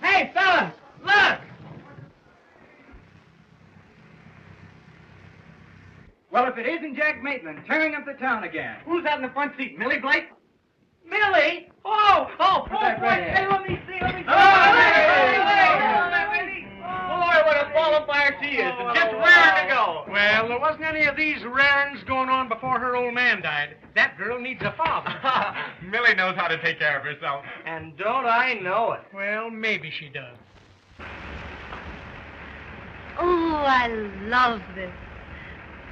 Hey, fellas, look! Well, if it isn't Jack Maitland tearing up the town again. Who's that in the front seat? Millie Blake? Millie? Oh, boy, hey, let me see. Boy, what a qualifier she is. Just raring to go. Well, there wasn't any of these rarings going on before her old man died. That girl needs a father. Millie knows how to take care of herself. And don't I know it? Well, maybe she does. Oh, I love this.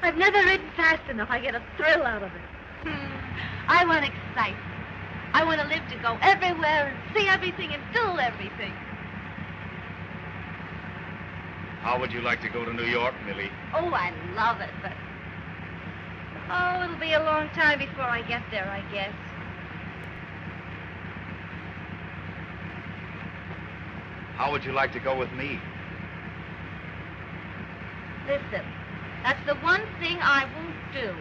I've never ridden fast enough. I get a thrill out of it. I want excitement. I want to live to go everywhere and see everything and do everything. How would you like to go to New York, Millie? Oh, I love it, but... Oh, it'll be a long time before I get there, I guess. How would you like to go with me? Listen, that's the one thing I won't do.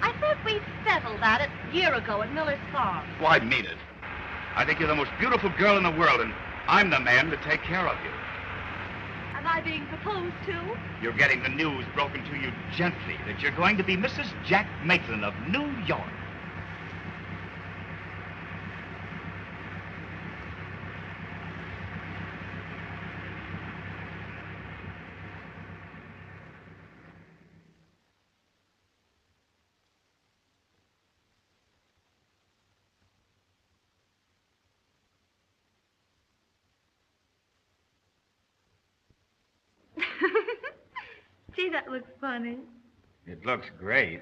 I thought we settled that a year ago at Miller's Farm. Well, I mean it. I think you're the most beautiful girl in the world, and I'm the man to take care of you. Am I being proposed to? You're getting the news broken to you gently that you're going to be Mrs. Jack Maitland of New York. Gee, that looks funny. It looks great.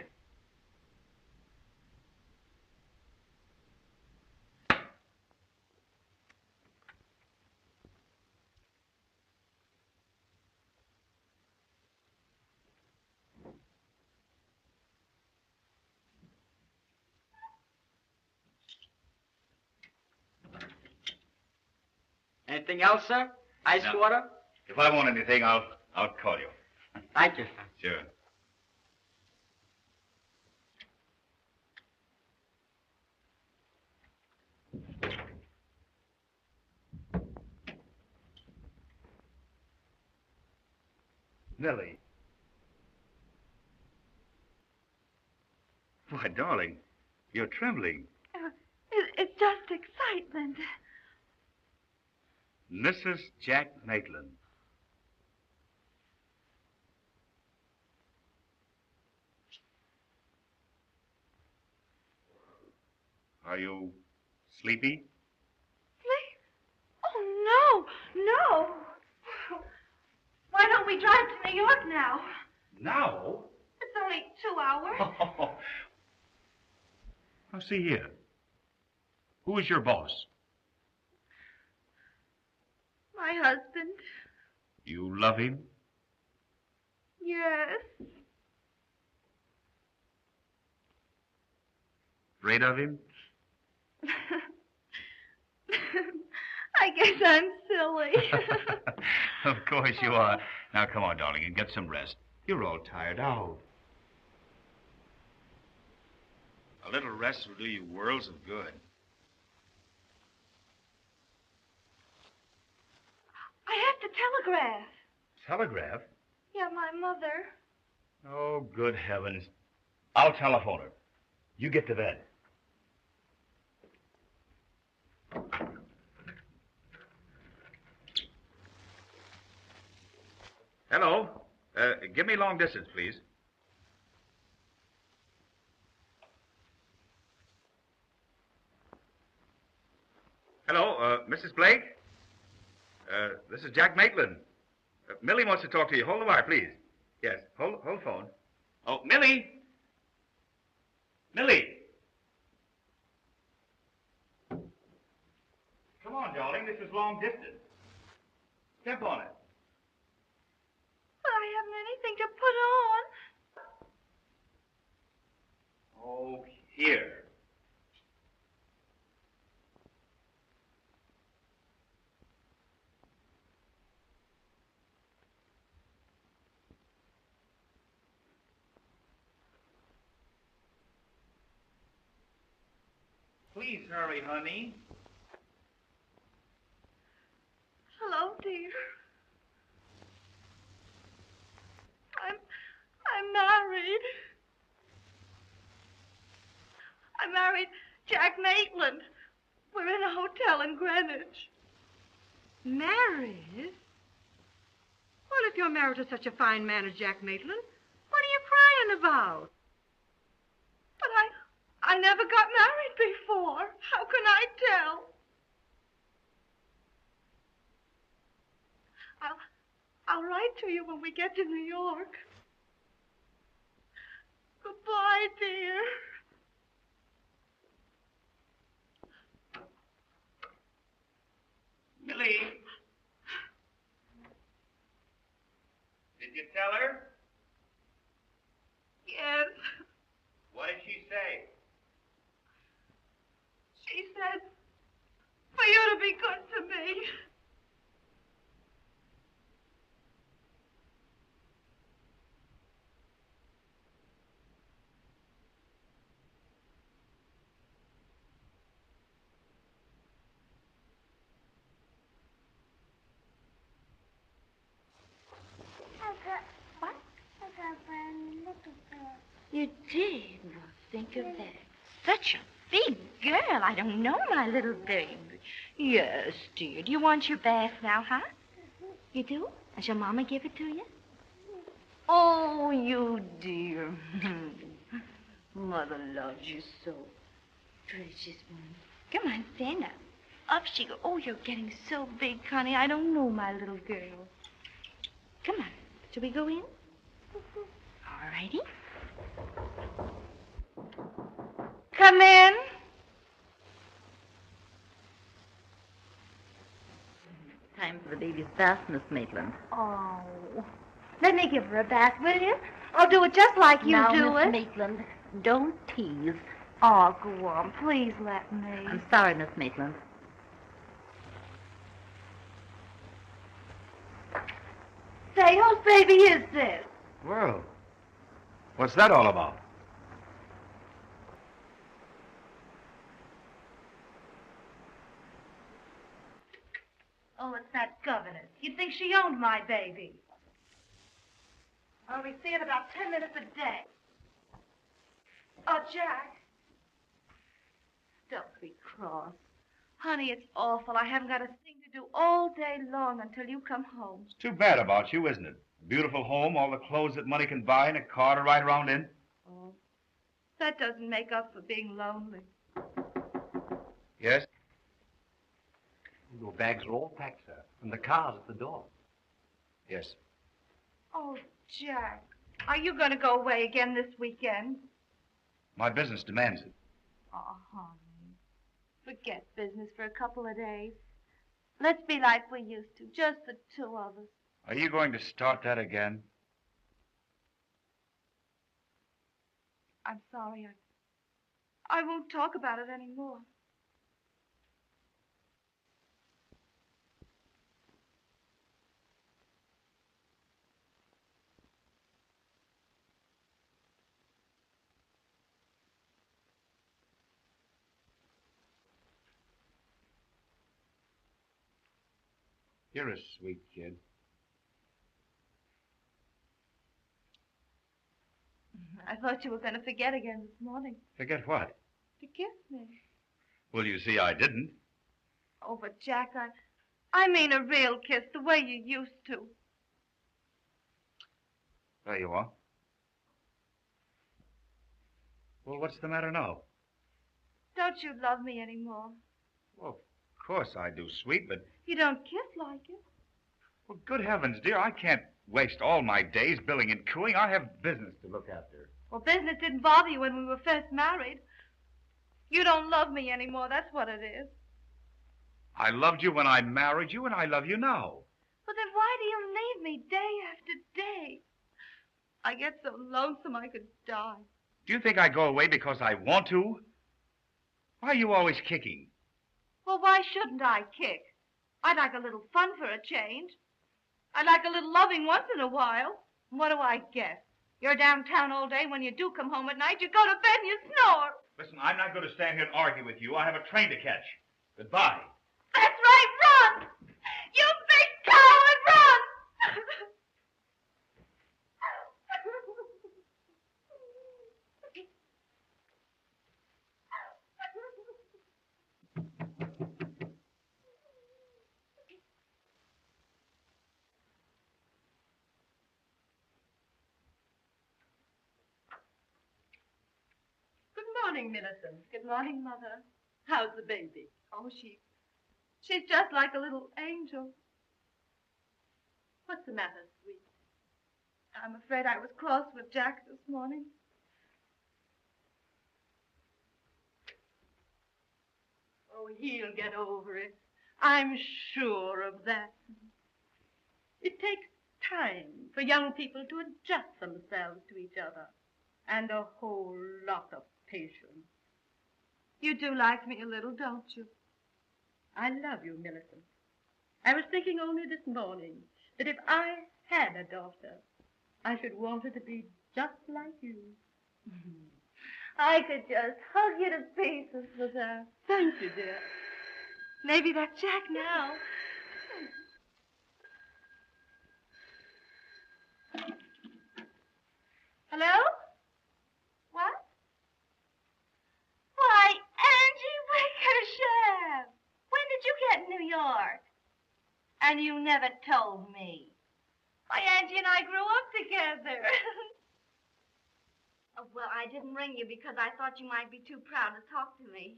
Anything else, sir? Ice water? If I want anything, I'll call you. Thank you, sir. Sure. Millie. Why, darling, you're trembling. It's just excitement. Mrs. Jack Maitland. Are you sleepy? Sleep? Oh, no. Why don't we drive to New York now? Now? It's only 2 hours. Now, see here. Who is your boss? My husband. You love him? Yes. Afraid of him? I guess I'm silly. Of course you are. Now, come on, darling, and get some rest. You're all tired out. A little rest will do you worlds of good. I have to telegraph. Telegraph? Yeah, my mother. Oh, good heavens. I'll telephone her. You get to bed. Hello. Give me long distance, please. Hello, Mrs. Blake? This is Jack Maitland. Millie wants to talk to you. Hold the wire, please. Yes, hold phone. Oh, Millie! Millie! Come on, darling. This is long distance. Step on it. But I haven't anything to put on. Oh, here. Please hurry, honey. Hello, dear. I'm married. I married Jack Maitland. We're in a hotel in Greenwich. Married? Well, if you're married to such a fine man as Jack Maitland, what are you crying about? But I never got married before. How can I tell? I'll write to you when we get to New York. Goodbye, dear. Millie. Did you tell her? Yes. What did she say? She said for you to be good to me. What? I got a little girl. You did? Well, think of that. Such a big girl. I don't know, my little baby. Yes, dear. Do you want your bath now, huh? You do? Does your mama give it to you? Oh, you dear. Mother loves you so. Precious one. Come on, stand up. Up she goes. Oh, you're getting so big, Connie. I don't know, my little girl. Come on. Shall we go in? All righty. Come in. Time for the baby's bath, Miss Maitland. Oh. Let me give her a bath, will you? I'll do it just like you now, do Miss it. Maitland, don't tease. Oh, go on. Please let me. I'm sorry, Miss Maitland. Say, whose baby is this? Well, what's that all about? Oh, it's that governess. You'd think she owned my baby. I only see it about 10 minutes a day. Oh, Jack. Don't be cross. Honey, it's awful. I haven't got a thing to do all day long until you come home. It's too bad about you, isn't it? Beautiful home, all the clothes that money can buy, and a car to ride around in. Oh, that doesn't make up for being lonely. Yes? Your bags are all packed, sir, and the car's at the door. Yes. Oh, Jack, are you going to go away again this weekend? My business demands it. Oh, honey. Forget business for a couple of days. Let's be like we used to, just the two of us. Are you going to start that again? I'm sorry. I won't talk about it anymore. You're a sweet kid. I thought you were going to forget again this morning. Forget what? To kiss me. Well, you see, I didn't. Oh, but Jack, I mean a real kiss, the way you used to. There you are. Well, what's the matter now? Don't you love me anymore? Well, of course I do, sweet, but... You don't kiss like it. Well, good heavens, dear, I can't waste all my days billing and cooing. I have business to look after. Well, business didn't bother you when we were first married. You don't love me anymore, that's what it is. I loved you when I married you, and I love you now. But then why do you leave me day after day? I get so lonesome I could die. Do you think I go away because I want to? Why are you always kicking? Well, why shouldn't I kick? I'd like a little fun for a change. I'd like a little loving once in a while. What do I get? You're downtown all day. When you do come home at night, you go to bed and you snore. Listen, I'm not going to stand here and argue with you. I have a train to catch. Goodbye. That's right, run! You big coward, run! Good morning, Millicent. Good morning, Mother. How's the baby? Oh, she's just like a little angel. What's the matter, sweet? I'm afraid I was cross with Jack this morning. Oh, he'll get over it. I'm sure of that. It takes time for young people to adjust themselves to each other, and a whole lot of patience. You do like me a little, don't you? I love you, Millicent. I was thinking only this morning that if I had a daughter, I should want her to be just like you. I could just hug you to pieces with her. Thank you, dear. Maybe that's Jack now. Hello? What? Why, Angie Wickersham! When did you get in New York? And you never told me. Why, Angie and I grew up together. Oh, well, I didn't ring you because I thought you might be too proud to talk to me.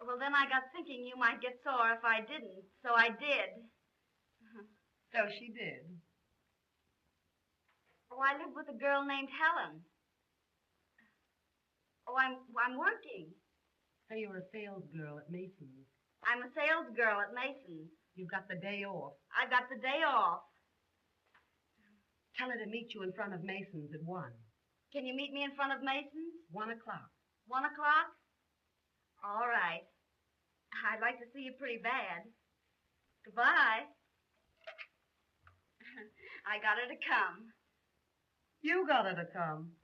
Well, then I got thinking you might get sore if I didn't, so I did. So she did. Oh, I live with a girl named Helen. Oh, I'm working. So you're a sales girl at Mason's. I'm a sales girl at Mason's. You've got the day off. I got the day off. Tell her to meet you in front of Mason's at 1. Can you meet me in front of Mason's? 1 o'clock. 1 o'clock? All right. I'd like to see you pretty bad. Goodbye. I got her to come. You got her to come.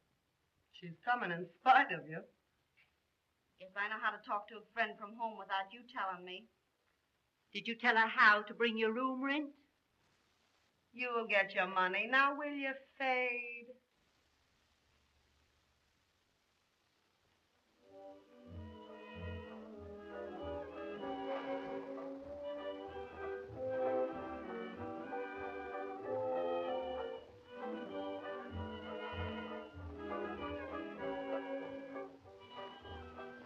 She's coming in spite of you. Guess I know how to talk to a friend from home without you telling me. Did you tell her how to bring your room rent? You'll get your money. Now, will you fade?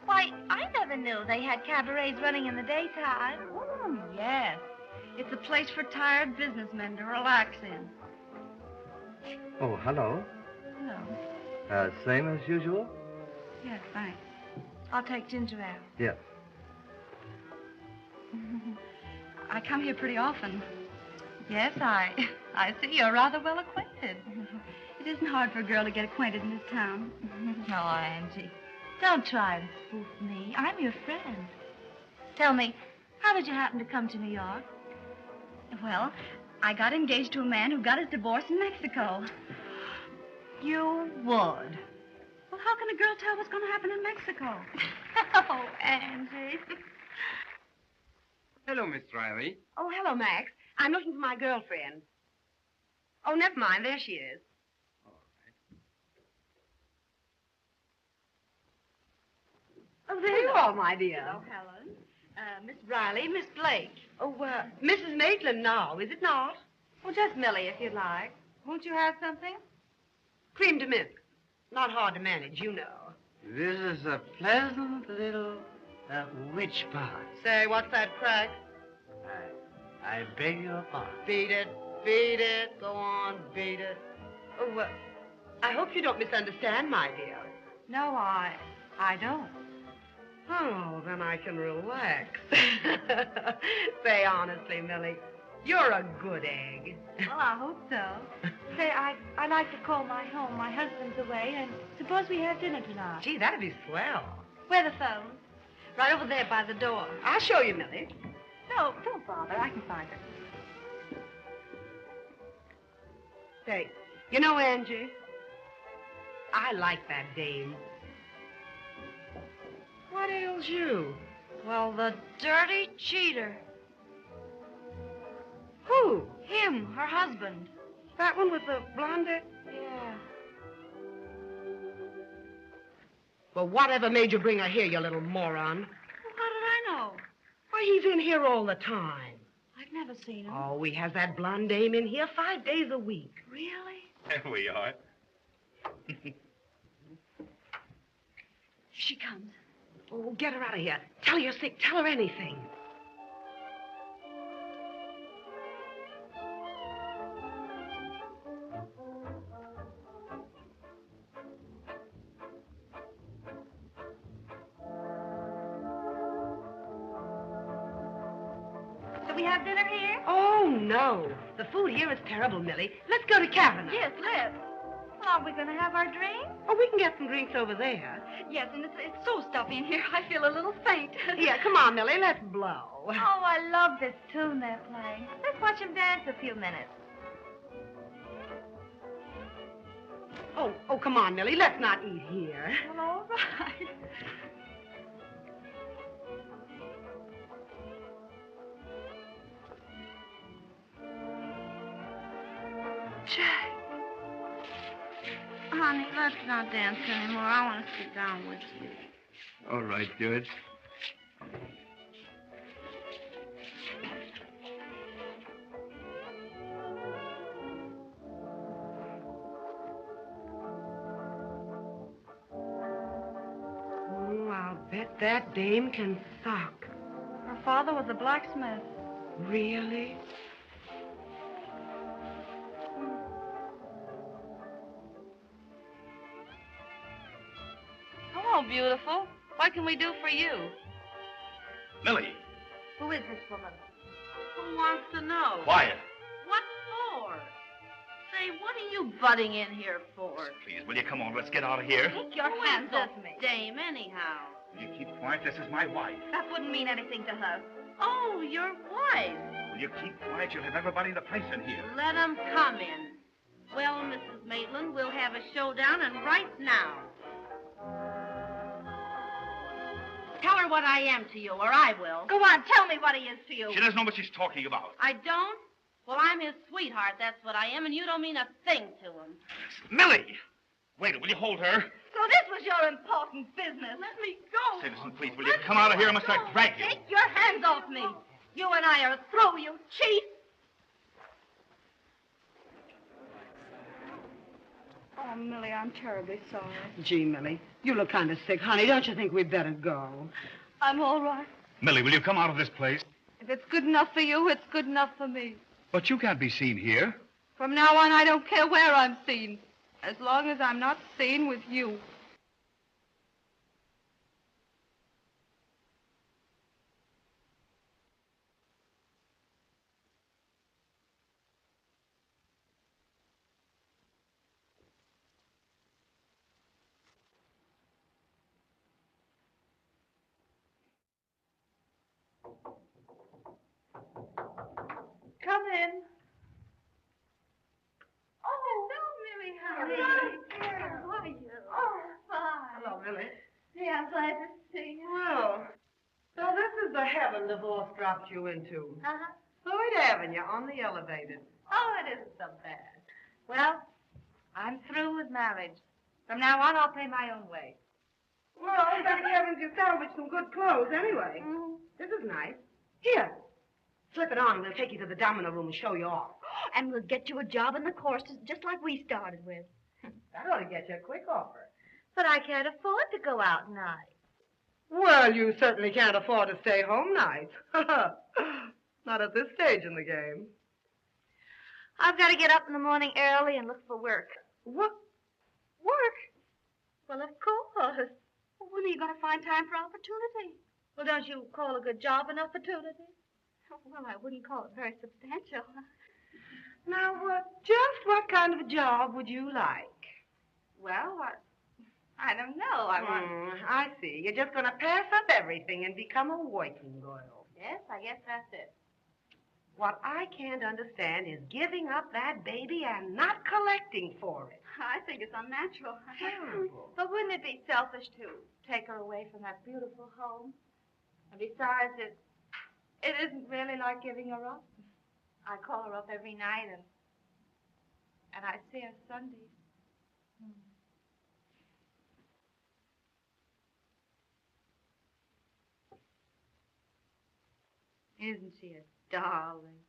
Why, I never knew they had cabarets running in the daytime. Oh, yes. It's a place for tired businessmen to relax in. Oh, hello. Hello. Same as usual? Yes, thanks. I'll take ginger ale. Yes. I come here pretty often. Yes, I see you're rather well acquainted. It isn't hard for a girl to get acquainted in this town. Oh, Angie. Don't try to spoof me. I'm your friend. Tell me, how did you happen to come to New York? Well, I got engaged to a man who got his divorce in Mexico. You would. Well, how can a girl tell what's going to happen in Mexico? Oh, Angie. Hello, Miss Riley. Oh, hello, Max. I'm looking for my girlfriend. Oh, never mind. There she is. Oh, there you are, my dear. Hello, Helen. Miss Riley, Miss Blake. Oh, Mrs. Maitland now, is it not? Oh, just Millie, if you'd like. Won't you have something? Cream de milk. Not hard to manage, you know. This is a pleasant little witch pot. Say, what's that crack? I beg your pardon. Beat it, beat it. Go on, beat it. Oh, I hope you don't misunderstand, my dear. No, I don't. Oh, then I can relax. Say honestly, Millie, you're a good egg. Well, I hope so. Say, I'd like to call my home. My husband's away, and suppose we have dinner tonight. Gee, that'd be swell. Where the phone? Right over there by the door. I'll show you, Millie. No, don't bother. I can find it. Say, you know, Angie, I like that dame. What ails you? Well, the dirty cheater. Who? Him, her husband. That one with the blonde hair? Yeah. Well, whatever made you bring her here, you little moron? Well, how did I know? Why, he's in here all the time. I've never seen him. Oh, we has that blonde dame in here 5 days a week. Really? There we are. Here she comes. Oh, get her out of here. Tell her you're sick. Tell her anything. Do we have dinner here? Oh, no. The food here is terrible, Millie. Let's go to Kavanagh. Yes, let's. Well, are we going to have our drink? Oh, we can get some drinks over there. Yes, and it's so stuffy in here, I feel a little faint. Yeah, come on, Millie. Let's blow. Oh, I love this tune they're playing. Let's watch them dance a few minutes. Oh, come on, Millie. Let's not eat here. Well, all right. Jack. Honey, let's not dance anymore. I want to sit down with you. All right, George. Oh, I'll bet that dame can sock. Her father was a blacksmith. Really? Hello, beautiful. What can we do for you? Millie. Who is this woman? Who wants to know? Quiet. What for? Say, what are you butting in here for? Please, will you come on? Let's get out of here. Take your Who hands is this off me. dame, anyhow? Will you keep quiet? This is my wife. That wouldn't mean anything to her. Oh, your wife. Will you keep quiet? You'll have everybody in the place in here. Let 'em come in. Well, Mrs. Maitland, we'll have a showdown, and right now. Tell her what I am to you, or I will. Go on, tell me what he is to you. She doesn't know what she's talking about. I don't? Well, I'm his sweetheart, that's what I am, and you don't mean a thing to him. Millie! Wait, will you hold her? So this was your important business. Let me go. Citizen, please, will you come out of here or must I drag you? Take your hands off me. You and I are through, you cheat. Oh, Millie, I'm terribly sorry. Gee, Millie, you look kind of sick. Honey, don't you think we'd better go? I'm all right. Millie, will you come out of this place? If it's good enough for you, it's good enough for me. But you can't be seen here. From now on, I don't care where I'm seen, as long as I'm not seen with you. Come in. Oh, hello, Millie. How are you? Oh, fine. Hello, Millie. Yeah, I'm glad to see you. Well, so this is the heaven divorce dropped you into. Uh-huh. Floyd Avenue on the elevated. Oh, it isn't so bad. Well, I'm through with marriage. From now on, I'll pay my own way. Well, thank heavens you salvaged some good clothes anyway. Mm-hmm. This is nice. Here, slip it on and we'll take you to the domino room and show you off. And we'll get you a job in the courses, just like we started with. That ought to get you a quick offer. But I can't afford to go out nights. Well, you certainly can't afford to stay home nights. Not at this stage in the game. I've got to get up in the morning early and look for work. What? Work? Well, of course. When are you going to find time for opportunity? Well, don't you call a good job an opportunity? Well, I wouldn't call it very substantial. Now, just what kind of a job would you like? Well, I don't know. I see. You're just going to pass up everything and become a working girl. Yes, I guess that's it. What I can't understand is giving up that baby and not collecting for it. I think it's unnatural. Terrible. But wouldn't it be selfish to take her away from that beautiful home? And besides, it isn't really like giving her up. I call her up every night, and I see her Sundays. Isn't she a darling?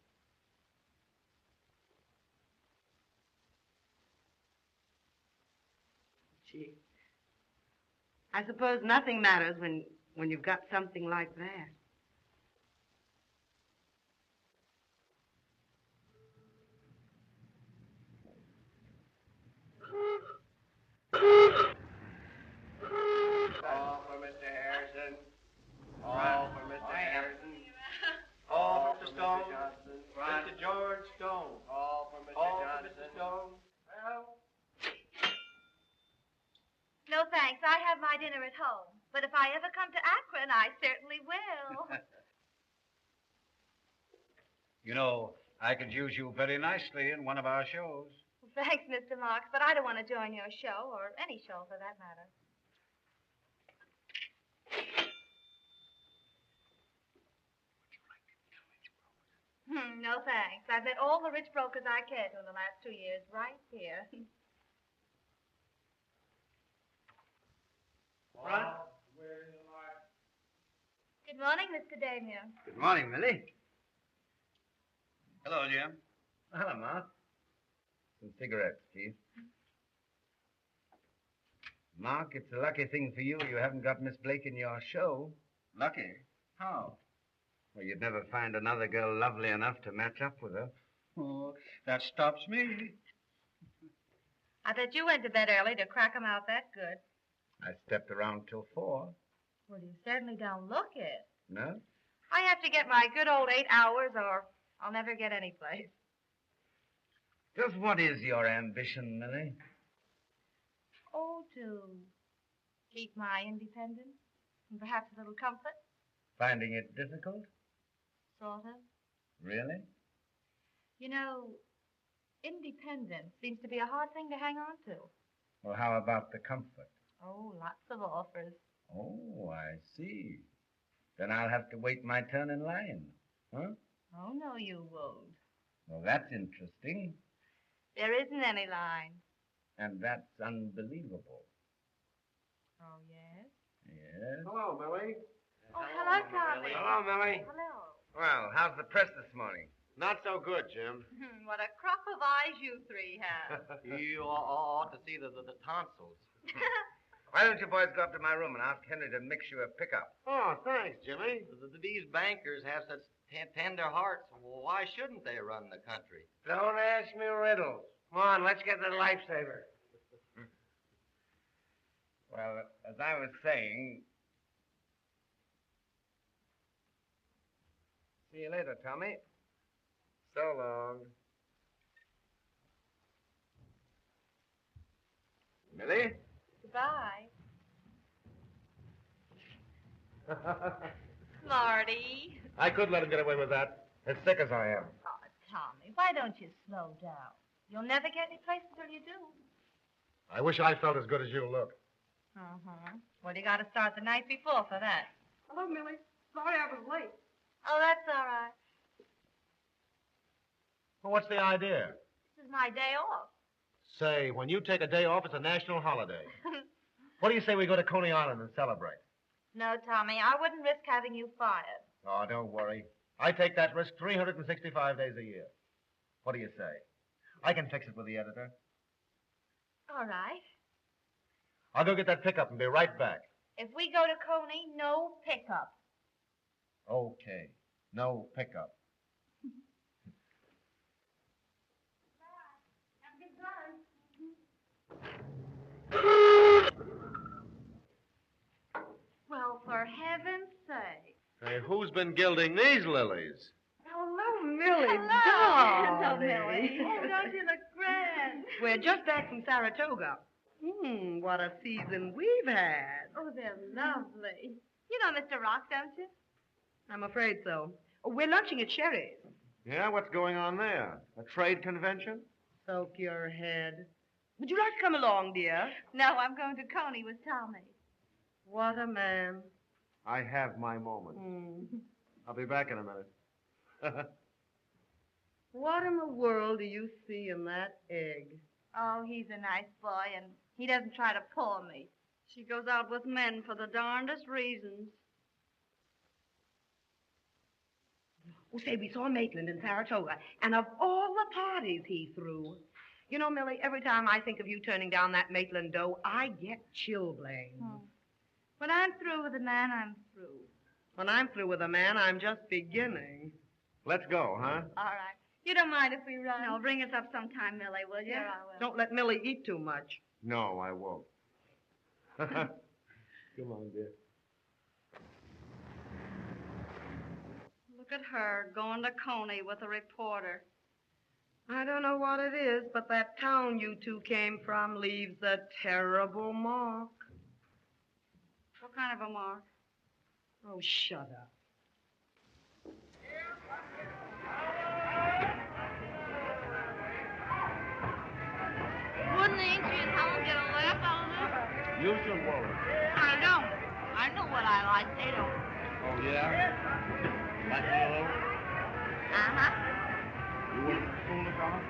Gee. I suppose nothing matters when you've got something like that. All for Mr. Harrison. All for Mr. Harrison. All for Mr. Stone. Mr. George Stone. All for Mr. Stone. Well. No, thanks. I have my dinner at home. But if I ever come to Akron, I certainly will. You know, I could use you very nicely in one of our shows. Thanks, Mr. Marks, but I don't want to join your show, or any show for that matter. No, thanks. I've met all the rich brokers I cared to in the last 2 years, right here. Good morning, Mr. Damien. Good morning, Millie. Hello, Jim. Hello, Mark. Some cigarettes, Chief. Mark, it's a lucky thing for you haven't got Miss Blake in your show. Lucky? How? Well, you'd never find another girl lovely enough to match up with her. Oh, that stops me. I bet you went to bed early to crack 'em out that good. I stepped around till 4. Well, you certainly don't look it. No? I have to get my good old 8 hours, or I'll never get any place. Just what is your ambition, Millie? Oh, to keep my independence and perhaps a little comfort, Finding it difficult? sort of. Really? You know, independence seems to be a hard thing to hang on to. Well, how about the comfort? Oh, lots of offers. Oh, I see. Then I'll have to wait my turn in line. Huh? Oh, no, you won't. Well, that's interesting. There isn't any line. And that's unbelievable. Oh, yes? Yes? Hello, Millie. Oh, hello, Tommy. Hello, Millie. Hello. Well, how's the press this morning? Not so good, Jim. What a crop of eyes you three have. You ought to see the tonsils. Why don't you boys go up to my room and ask Henry to mix you a pickup? Oh, thanks, Jimmy. These bankers have such tender hearts. Well, why shouldn't they run the country? Don't ask me riddles. Come on, let's get the lifesaver. Well, as I was saying... See you later, Tommy. So long. Millie? Goodbye. Marty. I could let him get away with that, as sick as I am. Oh, Tommy, why don't you slow down? You'll never get any place until you do. I wish I felt as good as you look. Well, you got to start the night before for that. Hello, Millie. Sorry I was late. Oh, that's all right. Well, what's the idea? This is my day off. Say, when you take a day off, it's a national holiday. What do you say we go to Coney Island and celebrate? No, Tommy, I wouldn't risk having you fired. Oh, don't worry. I take that risk 365 days a year. What do you say? I can fix it with the editor. All right. I'll go get that pickup and be right back. If we go to Coney, no pickup. Okay. No pickup. Well, for heaven's sake. Hey, who's been gilding these lilies? Hello, Millie. Hello, darling. Millie. Oh, don't you look grand? We're just back from Saratoga. What a season we've had. Oh, they're lovely. You know Mr. Rock, don't you? I'm afraid so. We're lunching at Sherry's. Yeah, what's going on there? A trade convention? Soak your head. Would you like to come along, dear? No, I'm going to Coney with Tommy. What a man. I have my moment. I'll be back in a minute. What in the world do you see in that egg? Oh, he's a nice boy, and he doesn't try to pull me. She goes out with men for the darndest reasons. Oh, say, we saw Maitland in Saratoga, and of all the parties he threw, you know, Millie, every time I think of you turning down that Maitland dough, I get chilblains. When I'm through with a man, I'm through. When I'm through with a man, I'm just beginning. Let's go, huh? All right. You don't mind if we run? No, bring us up sometime, Millie, will you? Sure, I will. Don't let Millie eat too much. No, I won't. Come on, dear. Look at her going to Coney with a reporter. I don't know what it is, but that town you two came from leaves a terrible mark. What kind of a mark? Oh, shut up. Wouldn't Ainsley and Helen get a laugh out of this? You should worry. I don't. I know what I like. They don't. Oh, yeah? Like Lilo? Uh-huh. You wouldn't fool us off?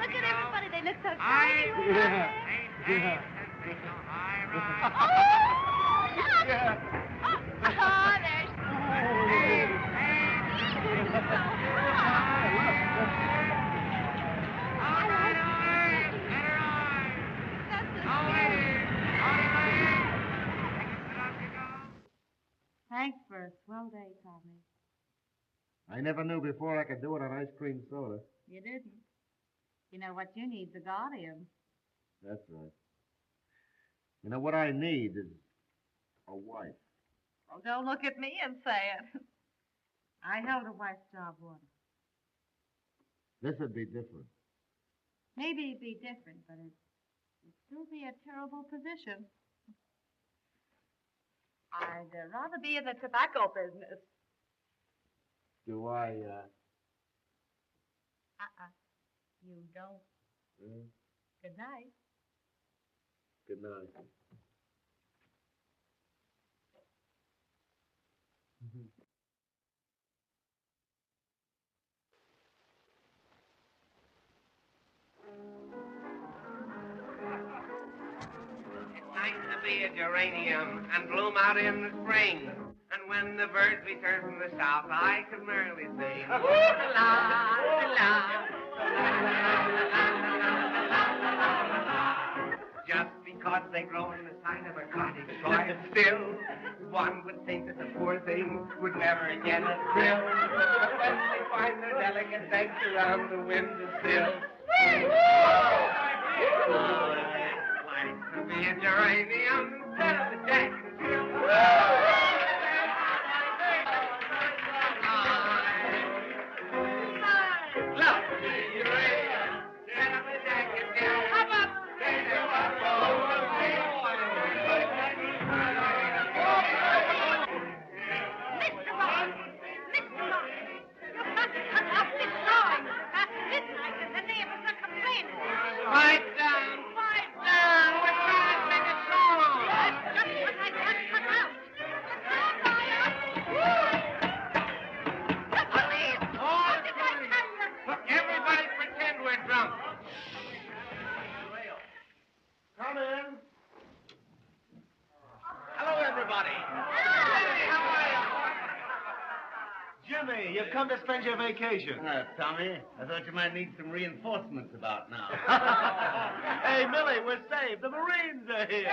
Look at everybody. They look so excited. Oh, Thanks for a swell day, Tommy. I never knew before I could do it on ice cream soda. You didn't. You know what you need, the Guardian. That's right. You know, what I need is a wife. Oh, don't look at me and say it. I held a wife's job once. This would be different. Maybe it'd be different, but it'd still be a terrible position. I'd rather be in the tobacco business. Do I, You don't. Good night. Good night. It's nice to be a geranium and bloom out in the spring. And when the birds return from the south, I can merrily sing. Just because they grow in the side of a cottage garden still, one would think that the poor thing would never get a thrill. But when they find their delicate legs around the windowsill, it's like to be a geranium instead of a daffodil. Come in. Hello, everybody. How are you? Jimmy, you've come to spend your vacation. Tommy, I thought you might need some reinforcements about now. Hey, Millie, we're saved. The Marines are here.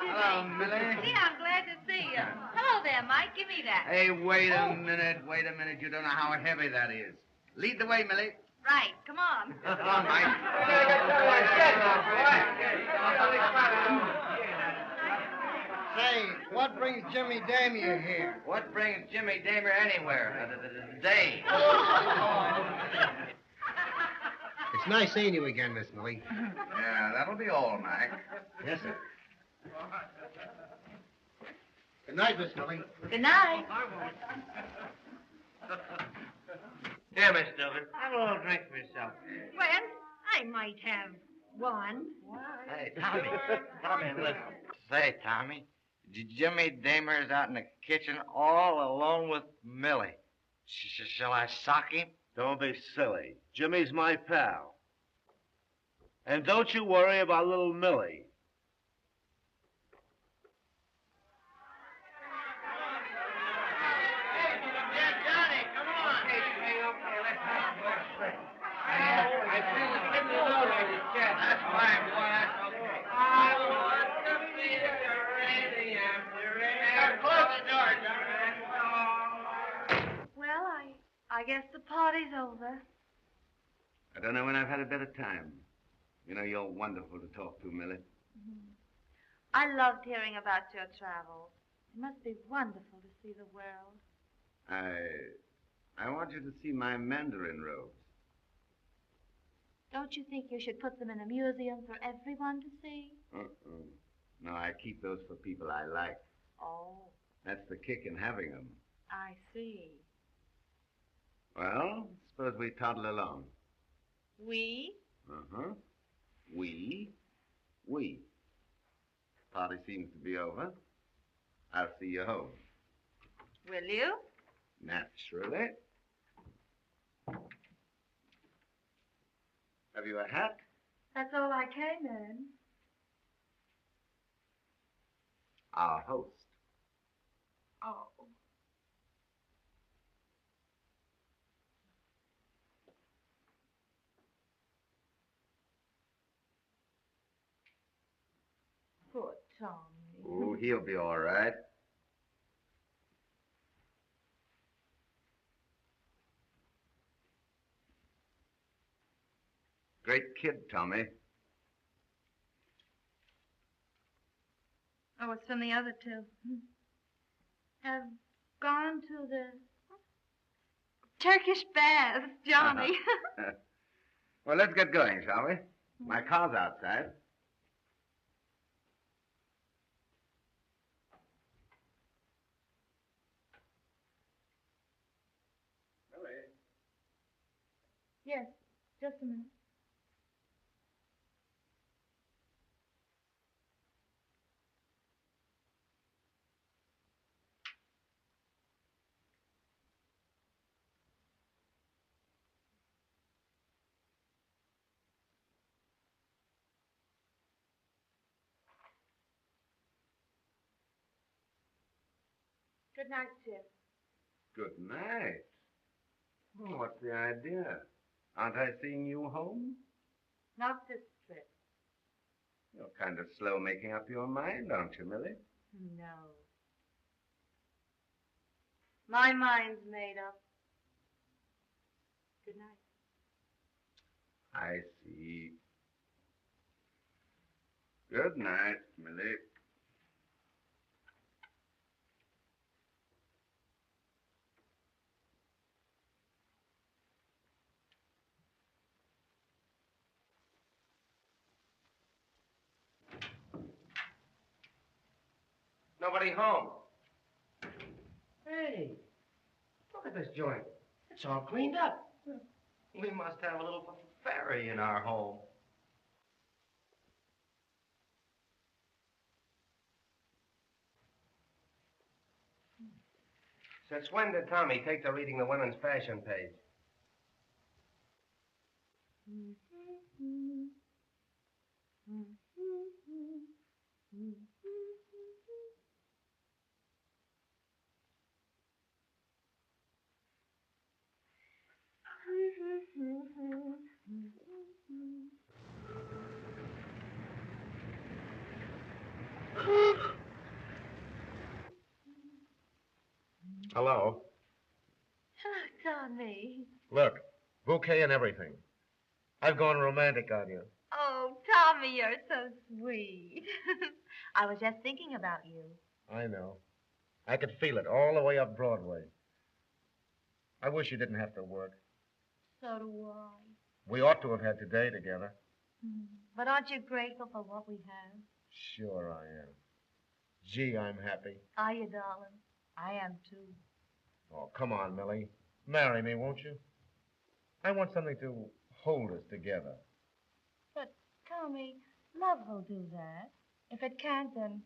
Hello, Millie. Gee, I'm glad to see you. Hello there, Mike. Give me that. Hey, wait a minute. You don't know how heavy that is. Lead the way, Millie. Right. Come on. Come on, Mike. Say, what brings Jimmy Damier here? What brings Jimmy Damer anywhere? Day. It's nice seeing you again, Miss Millie. Yeah, that'll be all, Mac. Yes, sir. Good night, Miss Millie. Good night. Here, Miss Dillon. Have a little drink for yourself. Well, I might have one. Hey, Tommy, listen. Say, Tommy, Jimmy Damer is out in the kitchen all alone with Millie. Shall I sock him? Don't be silly. Jimmy's my pal. And don't you worry about little Millie. Well, I guess the party's over. I don't know when I've had a better time. You know, you're wonderful to talk to, Millie. I loved hearing about your travels. It must be wonderful to see the world. I want you to see my mandarin robes. Don't you think you should put them in a museum for everyone to see? No, I keep those for people I like. Oh, That's the kick in having them. I see. Well, suppose we toddle along. We? Uh-huh. We. Party seems to be over. I'll see you home. Will you? Naturally. Have you a hat? That's all I came in. Our host. Oh. Poor Tommy. Oh, he'll be all right. Great kid, Tommy. Oh, it's from the other two. Have gone to the Turkish baths, Johnny. Well, let's get going, shall we? My car's outside. Millie. Yes, just a minute. Good night, Jim. Good night. Oh, what's the idea? Aren't I seeing you home? Not this trip. You're kind of slow making up your mind, aren't you, Millie? No. My mind's made up. Good night. I see. Good night, Millie. Nobody home. Hey, look at this joint. It's all cleaned up. We must have a little fairy in our home. Since when did Tommy take to reading the women's fashion page? Hello. Hello, Tommy. Look, bouquet and everything. I've gone romantic on you. Oh, Tommy, you're so sweet. I was just thinking about you. I know. I could feel it all the way up Broadway. I wish you didn't have to work. So do I. We ought to have had today together. But aren't you grateful for what we have? Sure I am. Gee, I'm happy. Are you, darling? I am, too. Oh, come on, Millie. Marry me, won't you? I want something to hold us together. But, Tommy, love will do that. If it can't, then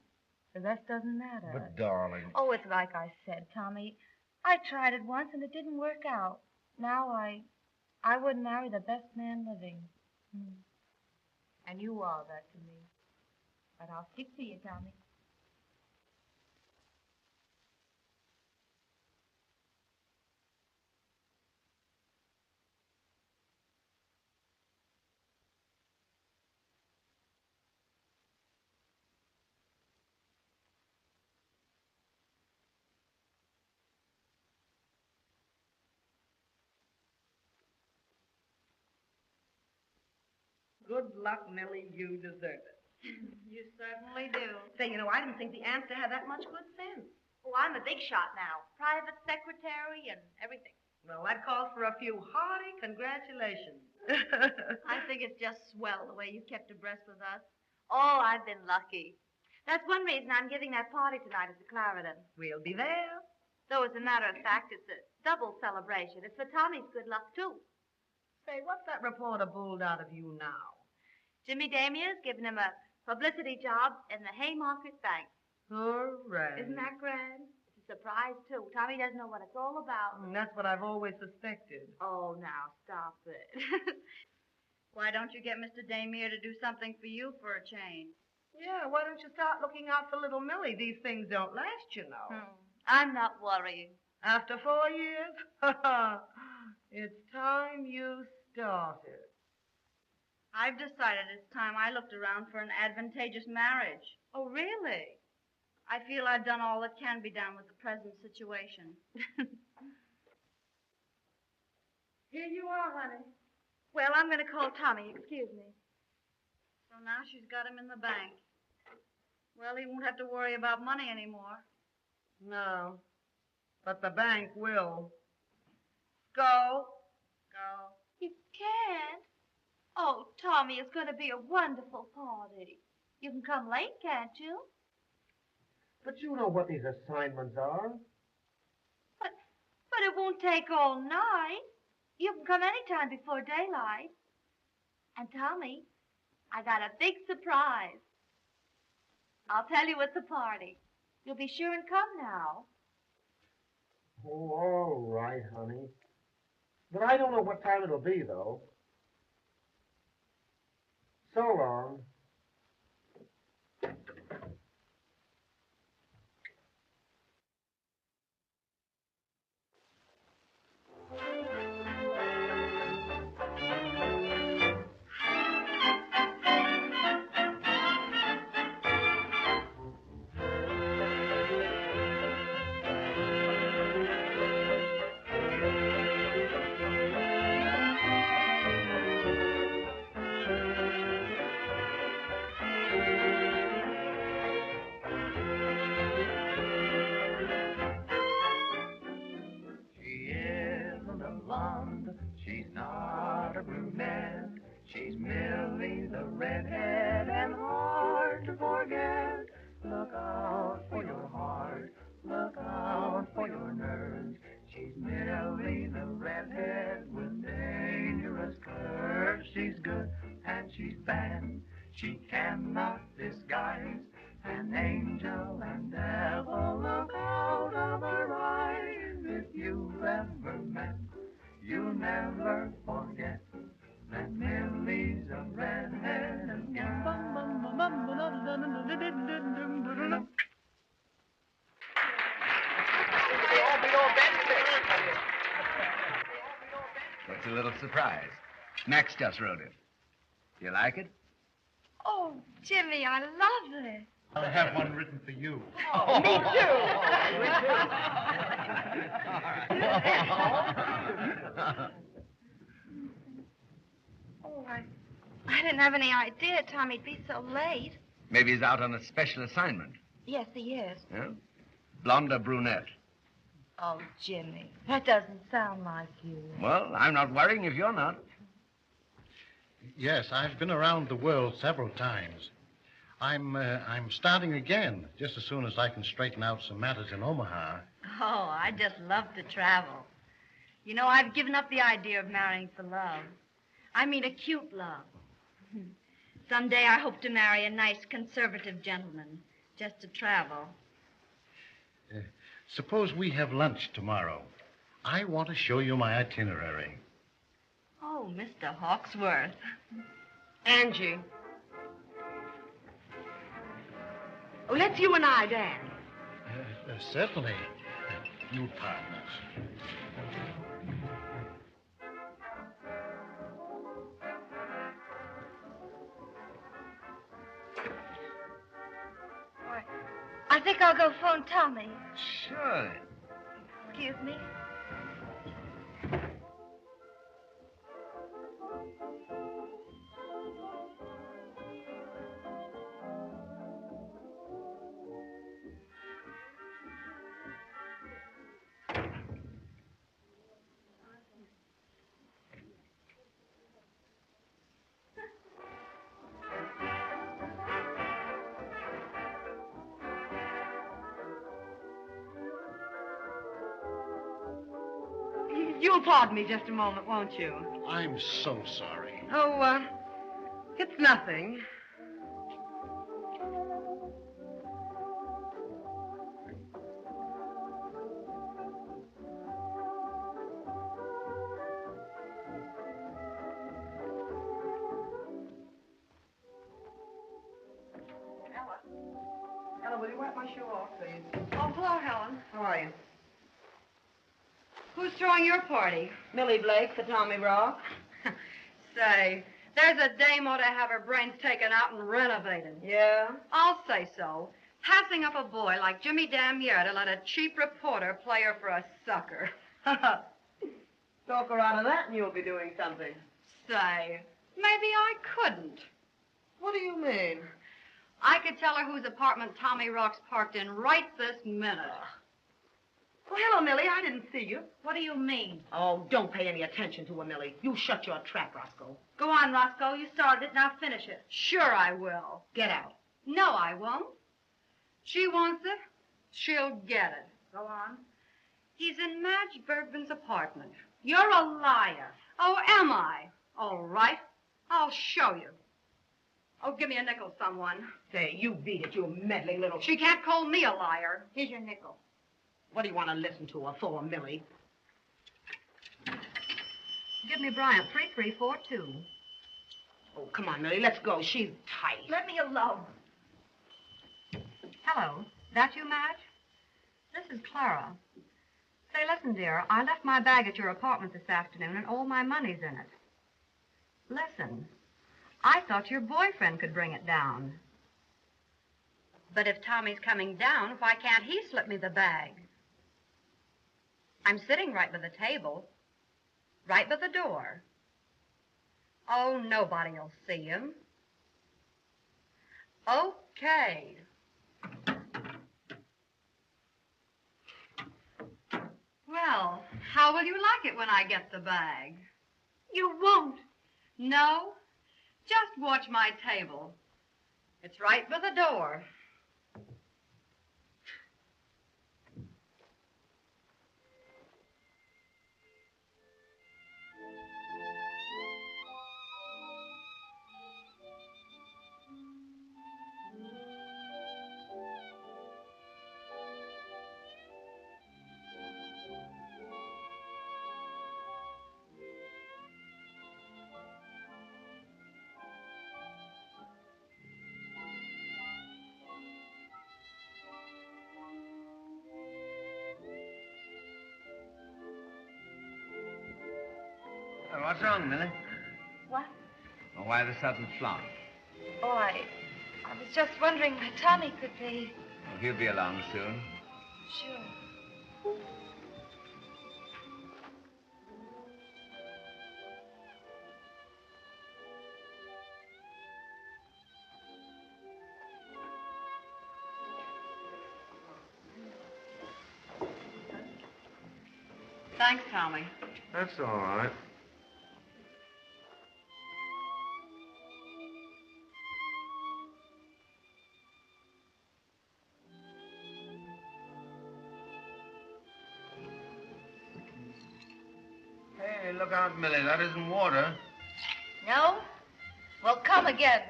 the rest doesn't matter. But, darling... Oh, it's like I said, Tommy. I tried it once, and it didn't work out. Now I wouldn't marry the best man living. And you are that to me. But I'll stick to you, Tommy. Good luck, Millie. You deserve it. You certainly do. Say, I didn't think the ants had that much good sense. Oh, I'm a big shot now. Private secretary and everything. Well, that calls for a few hearty congratulations. I think it's just swell the way you kept abreast with us. Oh, I've been lucky. That's one reason I'm giving that party tonight at the Clarendon. We'll be there. Though, as a matter of fact, it's a double celebration. It's for Tommy's good luck, too. Say, what's that reporter bulled out of you now? Jimmy Damier's given him a publicity job in the Haymarket Bank. Hooray. Isn't that grand? It's a surprise, too. Tommy doesn't know what it's all about. That's what I've always suspected. Oh, now, stop it. Why don't you get Mr. Damier to do something for you for a change? Yeah, why don't you start looking out for little Millie? These things don't last, you know. I'm not worrying. After 4 years? It's time you started. I've decided it's time I looked around for an advantageous marriage. Oh, really? I feel I've done all that can be done with the present situation. Here you are, honey. Well, I'm going to call Tommy. Excuse me. So now she's got him in the bank. Well, he won't have to worry about money anymore. No, but the bank will. Go. You can't. Oh, Tommy, it's going to be a wonderful party. You can come late, can't you? But you know what these assignments are. But it won't take all night. You can come any time before daylight. And, Tommy, I got a big surprise. I'll tell you at the party. You'll be sure and come now. Oh, all right, honey. But I don't know what time it'll be, though. So long. She's not a brunette. She's Millie, the redhead, and hard to forget. Look out for your heart. Look out for your nerves. She's Millie, the redhead, with dangerous curves. She's good and she's bad. She cannot disguise. An angel and devil, look out of her eyes. If you've ever met, you'll never forget that Millie's a redhead again. What's a little surprise? Max just wrote it. You like it? Oh, Jimmy, I love this. I'll have one written for you. Oh, me too. Oh, I didn't have any idea Tommy'd be so late. Maybe he's out on a special assignment. Yes, he is. Yeah? Blonde or brunette? Oh, Jimmy, that doesn't sound like you. Well, I'm not worrying if you're not. Yes, I've been around the world several times. I'm starting again, just as soon as I can straighten out some matters in Omaha. Oh, I just love to travel. You know, I've given up the idea of marrying for love. I mean, a cute love. Someday I hope to marry a nice conservative gentleman, just to travel. Suppose we have lunch tomorrow. I want to show you my itinerary. Oh, Mr. Hawksworth. Angie. Oh, let's you and I dance. Certainly. You partners. I think I'll go phone Tommy. Sure. Excuse me. You'll pardon me just a moment, won't you? I'm so sorry. Oh, it's nothing. Ella, will you wipe my shoe off, please? Oh, hello, Helen. How are you? Who's throwing your party? Millie Blake, the Tommy Rock. Say, there's a dame ought to have her brains taken out and renovated. Yeah? I'll say so. Passing up a boy like Jimmy Damier to let a cheap reporter play her for a sucker. Talk her out of that and you'll be doing something. Say, maybe I couldn't. What do you mean? I could tell her whose apartment Tommy Rock's parked in right this minute. Oh, hello, Millie. I didn't see you. What do you mean? Oh, don't pay any attention to her, Millie. You shut your trap, Roscoe. Go on, Roscoe. You started it. Now finish it. Sure I will. Get out. No, I won't. She wants it. She'll get it. Go on. He's in Madge Bergman's apartment. You're a liar. Oh, am I? All right. I'll show you. Oh, give me a nickel, someone. Say, you beat it, you meddling little... She can't call me a liar. Here's your nickel. What do you want to listen to her for, Millie? Give me Bryant, 3342. Oh, come on, Millie, let's go. She's tight. Let me alone. Hello. That you, Madge? This is Clara. Say, listen, dear, I left my bag at your apartment this afternoon and all my money's in it. Listen, I thought your boyfriend could bring it down. But if Tommy's coming down, why can't he slip me the bag? I'm sitting right by the table, right by the door. Oh, nobody'll see him. Okay. Well, how will you like it when I get the bag? You won't. No? Just watch my table. It's right by the door. What's wrong, Millie? What? Or why the sudden flaunt? Oh, I was just wondering where Tommy could be. Well, he'll be along soon. Sure. Thanks, Tommy. That's all right. Hey, look out, Millie. That isn't water. No? Well, come again.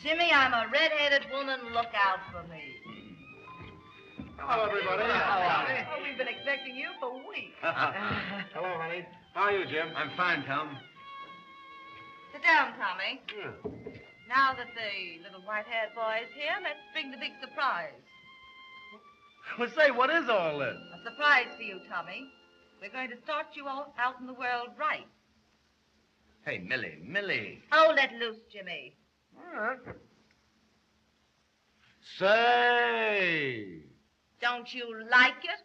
Jimmy, I'm a red-headed woman. Look out for me. Hello, everybody. Oh, we've been expecting you for weeks. Hello, honey. How are you, Jim? I'm fine, Tom. Sit down, Tommy. Now that the little white-haired boy is here, let's bring the big surprise. Well, say, what is all this? A surprise for you, Tommy. We're going to start you all out in the world right. Hey, Millie. Oh, let loose, Jimmy. All right. Say. Don't you like it?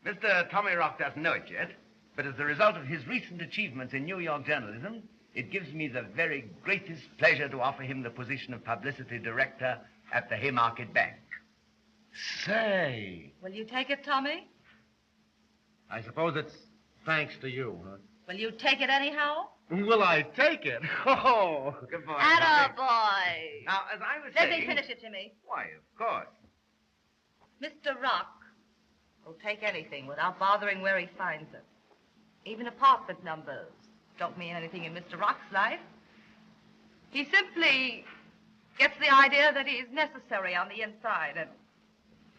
Mr. Tommy Rock doesn't know it yet, but as a result of his recent achievements in New York journalism, it gives me the very greatest pleasure to offer him the position of publicity director at the Haymarket Bank. Say. Will you take it, Tommy? I suppose it's thanks to you, huh? Will you take it anyhow? Will I take it? Oh. Good boy. Attaboy. Now, as I was Let saying... me finish it, Jimmy. Why, of course. Mr. Rock will take anything without bothering where he finds it. Even apartment numbers don't mean anything in Mr. Rock's life. He simply gets the idea that he's necessary on the inside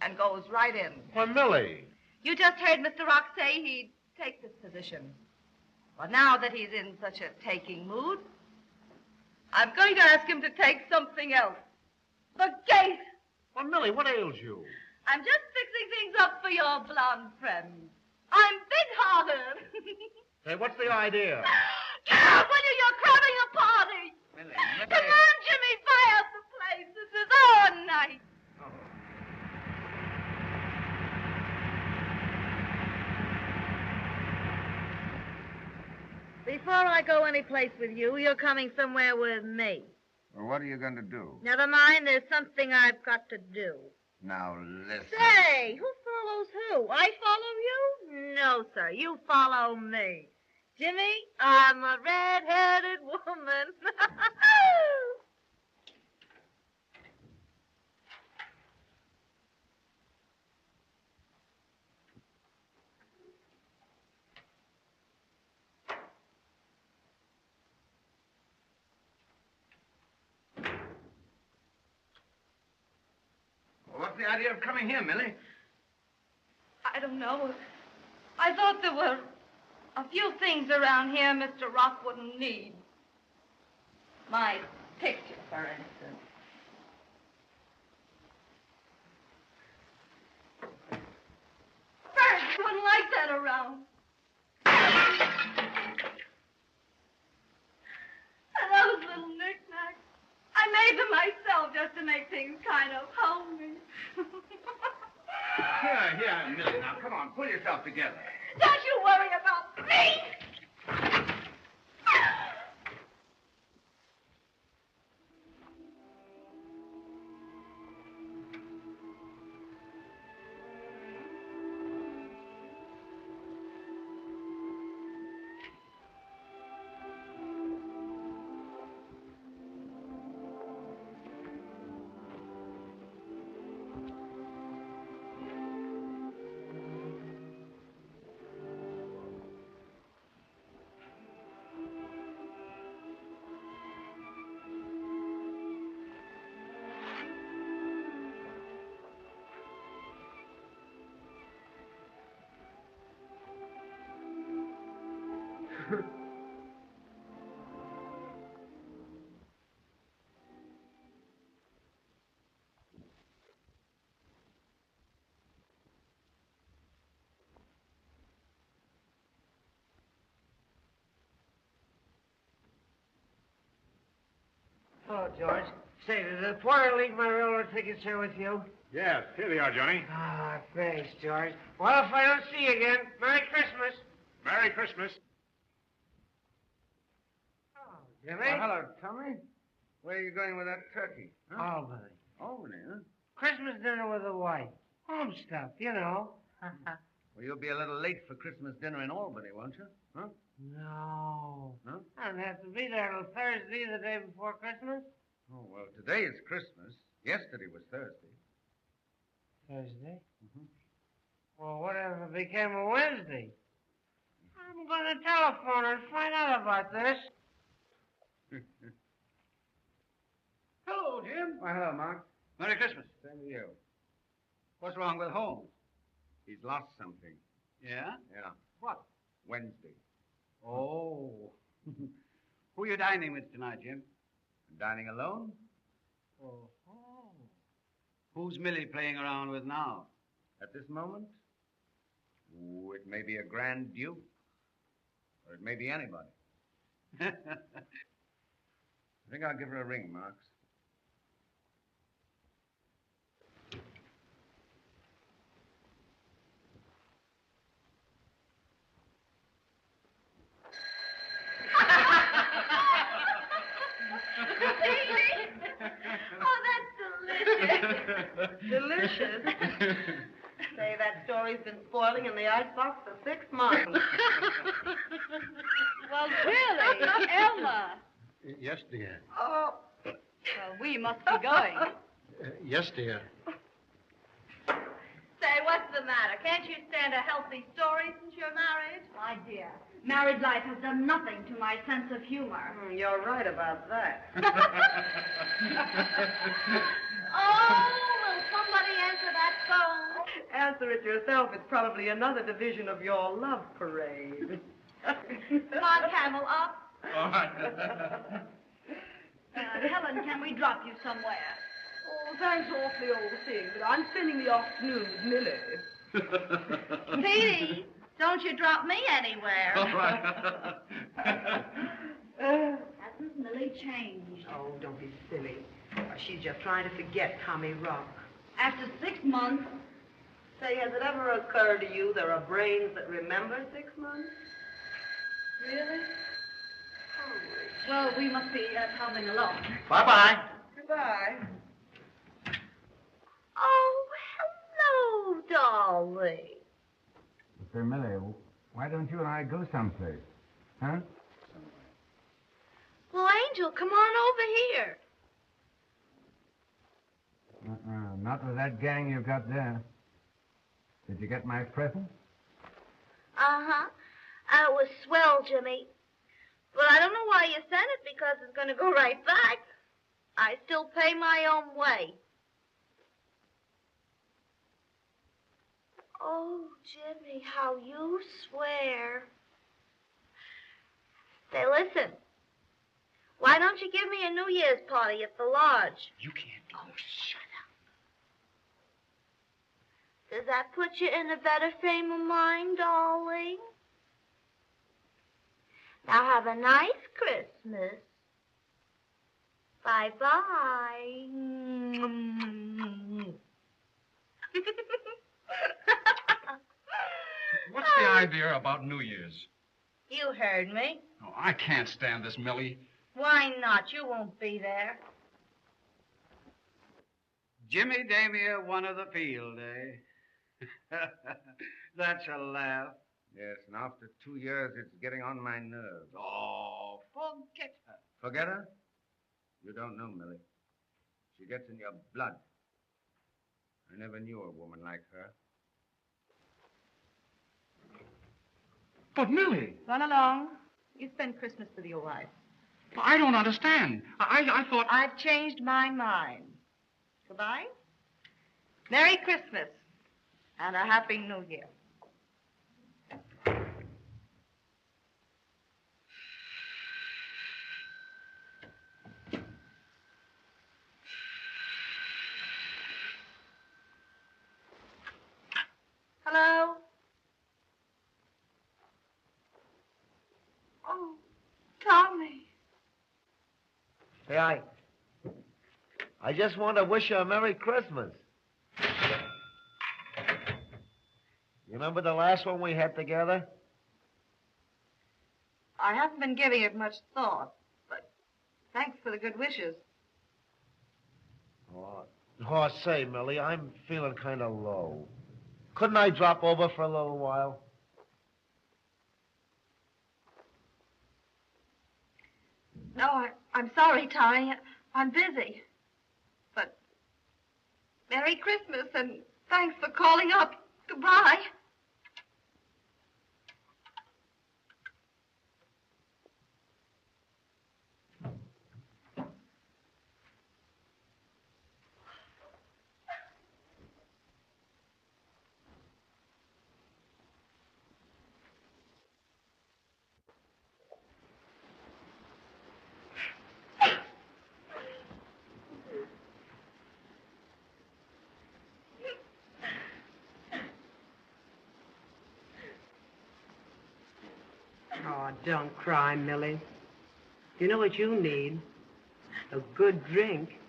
and goes right in. Why, Millie. You just heard Mr. Rock say he'd take this position. Well, now that he's in such a taking mood, I'm going to ask him to take something else. The gate! Well, Millie, what ails you? I'm just fixing things up for your blonde friend. I'm big-hearted. Hey, what's the idea? Get out, will you? You're crowding a party. Millie. Come on, Jimmy, fire up the place. This is our night. Before I go any place with you, you're coming somewhere with me. Well, what are you going to do? Never mind, there's something I've got to do. Now, listen. Say, who follows who? I follow you? No, sir, you follow me. Jimmy, I'm a red-headed woman. Well, what's the idea of coming here, Millie? I don't know. I thought there were a few things around here Mr. Rock wouldn't need. My picture, for instance. Birds wouldn't like that around. And those little knickknacks. I made them myself just to make things kind of homey. Here, Millie, now, come on, pull yourself together. Don't you worry about me! Hello, George. Say, did the porter leave my railroad tickets here with you? Yes, here they are, Johnny. Ah, thanks, George. Well, if I don't see you again, Merry Christmas. Merry Christmas. Oh, Jimmy. Well, hello, Tommy. Where are you going with that turkey? Huh? Albany. Albany, huh? Christmas dinner with the wife. Home stuff, you know. Well, you'll be a little late for Christmas dinner in Albany, won't you? Huh? No. No? I don't have to be there till Thursday, the day before Christmas. Oh, well, today is Christmas. Yesterday was Thursday. Thursday? Mm-hmm. Well, whatever became of Wednesday? I'm going to telephone her and find out about this. Hello, Jim. Why, hello, Mark. Merry Christmas. Same to you. What's wrong with Holmes? He's lost something. Yeah? Yeah. What? Wednesday. Oh. Who are you dining with tonight, Jim? Dining alone? Oh. Who's Millie playing around with now? At this moment? Oh, it may be a Grand Duke. Or it may be anybody. I think I'll give her a ring, Marks. Oh, that's delicious. Delicious. Say, that story's been spoiling in the icebox for 6 months. Well, really, Elma. Yes, dear. Oh. Well, we must be going. Yes, dear. Say, what's the matter? Can't you stand a healthy story since you're married? My dear, married life has done nothing to my sense of humor. You're right about that. Oh, will somebody answer that phone? Answer it yourself. It's probably another division of your love parade. Come on, Camel, up. All right. Helen, can we drop you somewhere? Oh, thanks awfully, old thing, but I'm spending the afternoon with Millie. Petey, don't you drop me anywhere. All right. Hasn't Millie changed? Oh, don't be silly. She's just trying to forget Tommy Rock. After 6 months? Say, has it ever occurred to you there are brains that remember 6 months? Really? Well, we must be traveling along. Bye-bye. Goodbye. Oh, hello, darling. Say, Millie, why don't you and I go someplace? Huh? Well, Angel, come on over here. Not with that gang you've got there. Did you get my present? Uh-huh. It was swell, Jimmy. But I don't know why you sent it, because it's going to go right back. I still pay my own way. Oh, Jimmy, how you swear. Say, listen. Why don't you give me a New Year's party at the lodge? You can't do Oh, shut up. Does that put you in a better frame of mind, darling? Now have a nice Christmas. Bye-bye. What's the idea about New Year's? You heard me. Oh, I can't stand this, Millie. Why not? You won't be there. Jimmy Damia won of the field, eh? That's a laugh. Yes, and after 2 years, it's getting on my nerves. Oh, forget her. Forget her? You don't know, Millie. She gets in your blood. I never knew a woman like her. But, Millie, Run along. You spend Christmas with your wife. I don't understand. I thought... I've changed my mind. Goodbye. Merry Christmas. And a Happy New Year. Hello? Oh, Tommy. Hey, I just want to wish you a Merry Christmas. You remember the last one we had together? I haven't been giving it much thought, but thanks for the good wishes. Oh, say, Millie, I'm feeling kind of low. Couldn't I drop over for a little while? No, I'm sorry, Tommy. I'm busy. But Merry Christmas and thanks for calling up. Goodbye. Oh, don't cry, Millie. You know what you need? A good drink.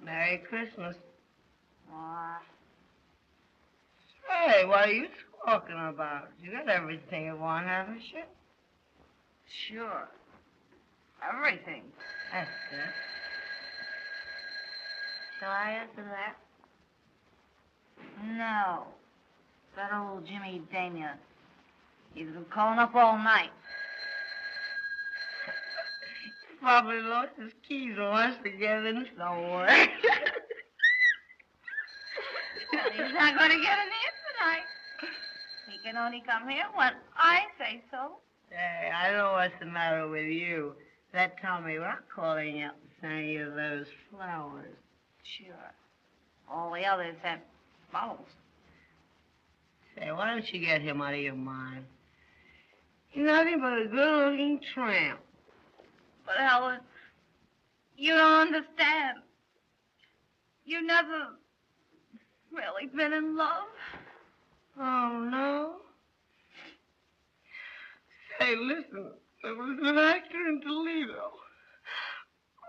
Merry Christmas. Hey, what are you talking about? You got everything you want, haven't you? Sure. Everything. That's good. Shall I answer that? No. That old Jimmy Damien. He's been calling up all night. Probably lost his keys and wants to get in somewhere. He's not going to get in here tonight. He can only come here when I say so. Hey, I know what's the matter with you. That Tommy Rock calling up and sending you those flowers. Sure. All the others have bottles. Say, why don't you get him out of your mind? He's nothing but a good-looking tramp. But, Helen, you don't understand. You've never really been in love. Oh, no? Say, listen, there was an actor in Toledo.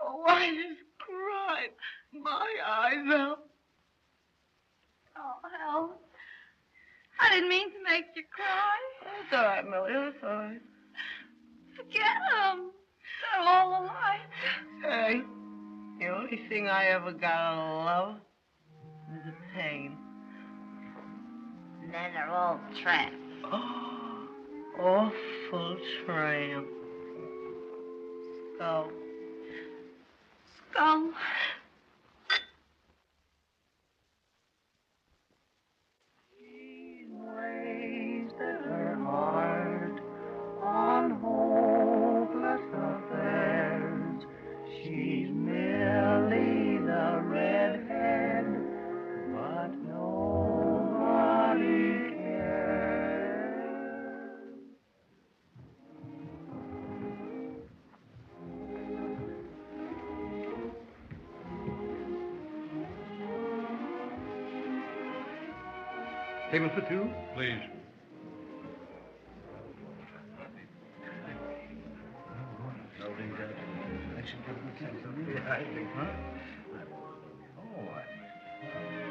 Oh, I just cried my eyes out. Oh, Helen, I didn't mean to make you cry. That's all right, Millie, that's all right. Forget them. They're all alike. Say, the only thing I ever got out of love was the pain. And then they're all tramps. Oh, awful tramp. Skull. Skull. She's wasted her heart on hopeless affairs. She's merely the redhead, but nobody cares. Table for two, please.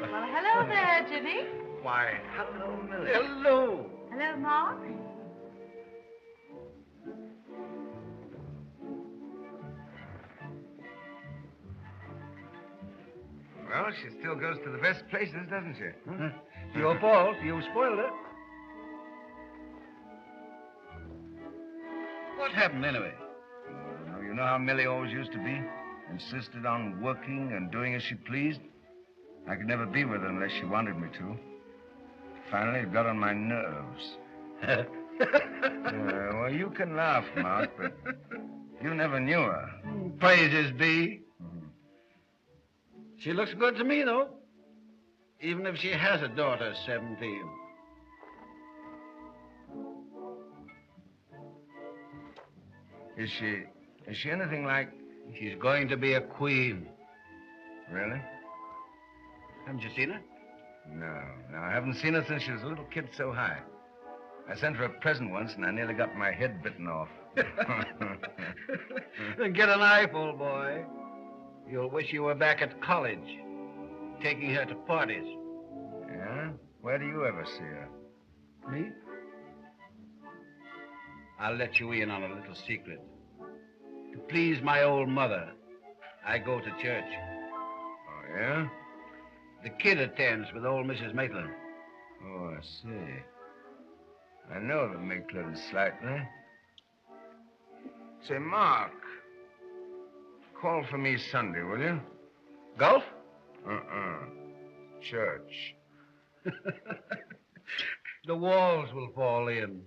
Well, hello there, Jimmy. Why, hello, Millie. Hello. Hello, Mark. Well, she still goes to the best places, doesn't she? Your fault. You spoiled it. What happened anyway? Oh, you know how Millie always used to be? Insisted on working and doing as she pleased. I could never be with her unless she wanted me to. Finally, it got on my nerves. Well, you can laugh, Mark, but you never knew her. Praises be. She looks good to me, though. Even if she has a daughter, 17. Is she anything like... She's going to be a queen. Really? Haven't you seen her? No, I haven't seen her since she was a little kid so high. I sent her a present once, and I nearly got my head bitten off. Then get a knife, old boy. You'll wish you were back at college, taking her to parties. Yeah? Where do you ever see her? Me? I'll let you in on a little secret. To please my old mother, I go to church. yeah? The kid attends with old Mrs. Maitland. Oh, I see. I know the Maitland slightly. Say, Mark, call for me Sunday, will you? Golf? Church. The walls will fall in.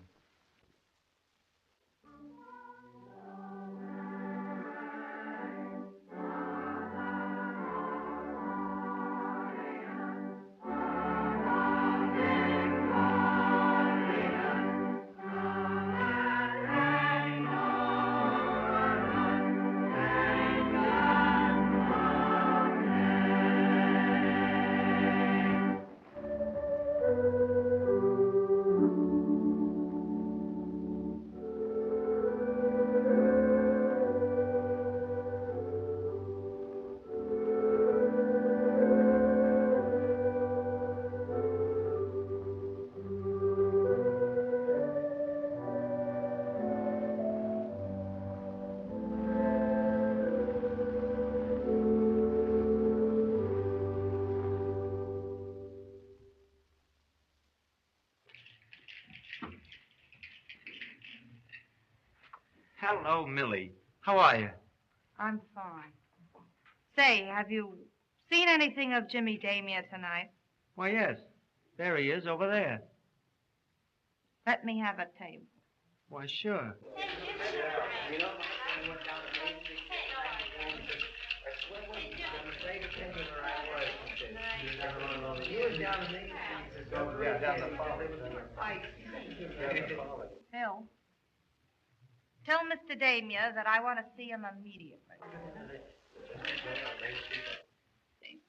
Hello, Millie. How are you? I'm fine. Say, have you seen anything of Jimmy Damia tonight? Why, yes. There he is, over there. Let me have a table. Why, sure. Phil, tell Mr. Damia that I want to see him immediately.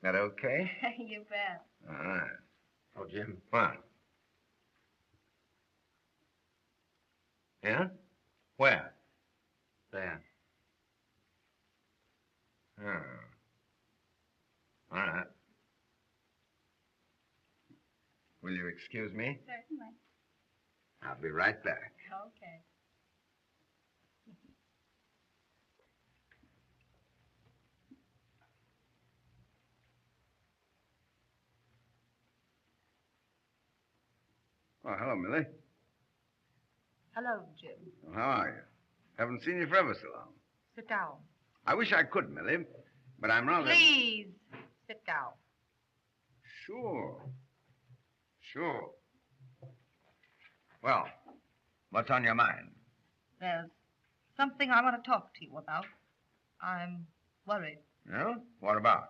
That okay? You bet. All right. Oh, Jim. What? Yeah? Where? There. Oh. All right. Will you excuse me? Certainly. I'll be right back. Okay. Oh, hello, Millie. Hello, Jim. Well, how are you? Haven't seen you for ever so long. Sit down. I wish I could, Millie, but I'm rather... Please, sit down. Sure. Sure. Well, what's on your mind? There's something I want to talk to you about. I'm worried. Yeah? What about?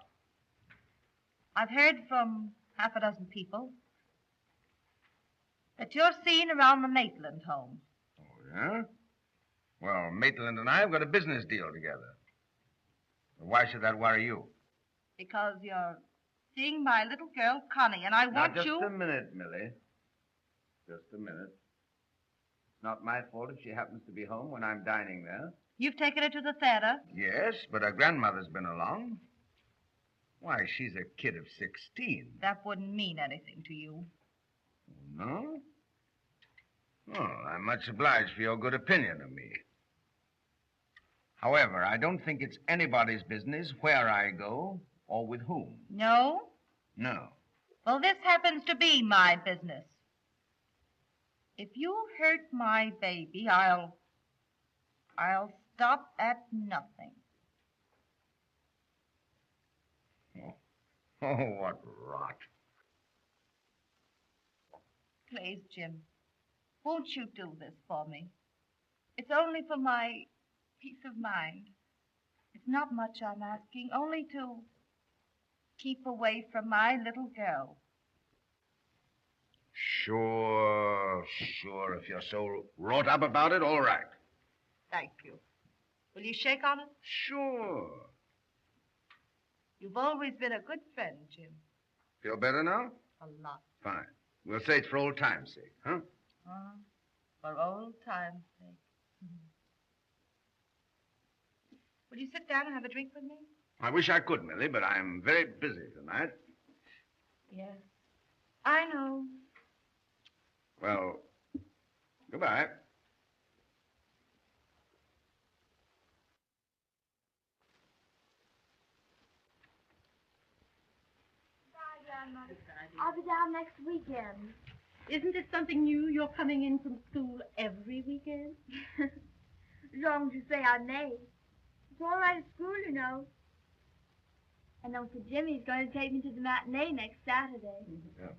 I've heard from half a dozen people that you're seen around the Maitland home. Oh, yeah? Well, Maitland and I have got a business deal together. Why should that worry you? Because you're seeing my little girl, Connie, and I want Now, just you... a minute, Millie. Just a minute. It's not my fault if she happens to be home when I'm dining there. You've taken her to the theater? Yes, but her grandmother's been along. Why, she's a kid of 16. That wouldn't mean anything to you. No? Well, I'm much obliged for your good opinion of me. However, I don't think it's anybody's business where I go or with whom. No? No. Well, this happens to be my business. If you hurt my baby, I'll stop at nothing. Oh, what rot. Please, Jim, won't you do this for me? It's only for my peace of mind. It's not much I'm asking, only to keep away from my little girl. Sure. If you're so wrought up about it, all right. Thank you. Will you shake on it? Sure. You've always been a good friend, Jim. Feel better now? A lot. Fine. We'll say it's for old time's sake, huh? For old time's sake. Will you sit down and have a drink with me? I wish I could, Millie, but I'm very busy tonight. Yes. I know. Well, goodbye. Mother. I'll be down next weekend. Isn't it something new you're coming in from school every weekend? As long as you say I may. It's all right at school, you know. And Uncle Jimmy's going to take me to the matinee next Saturday. Yeah.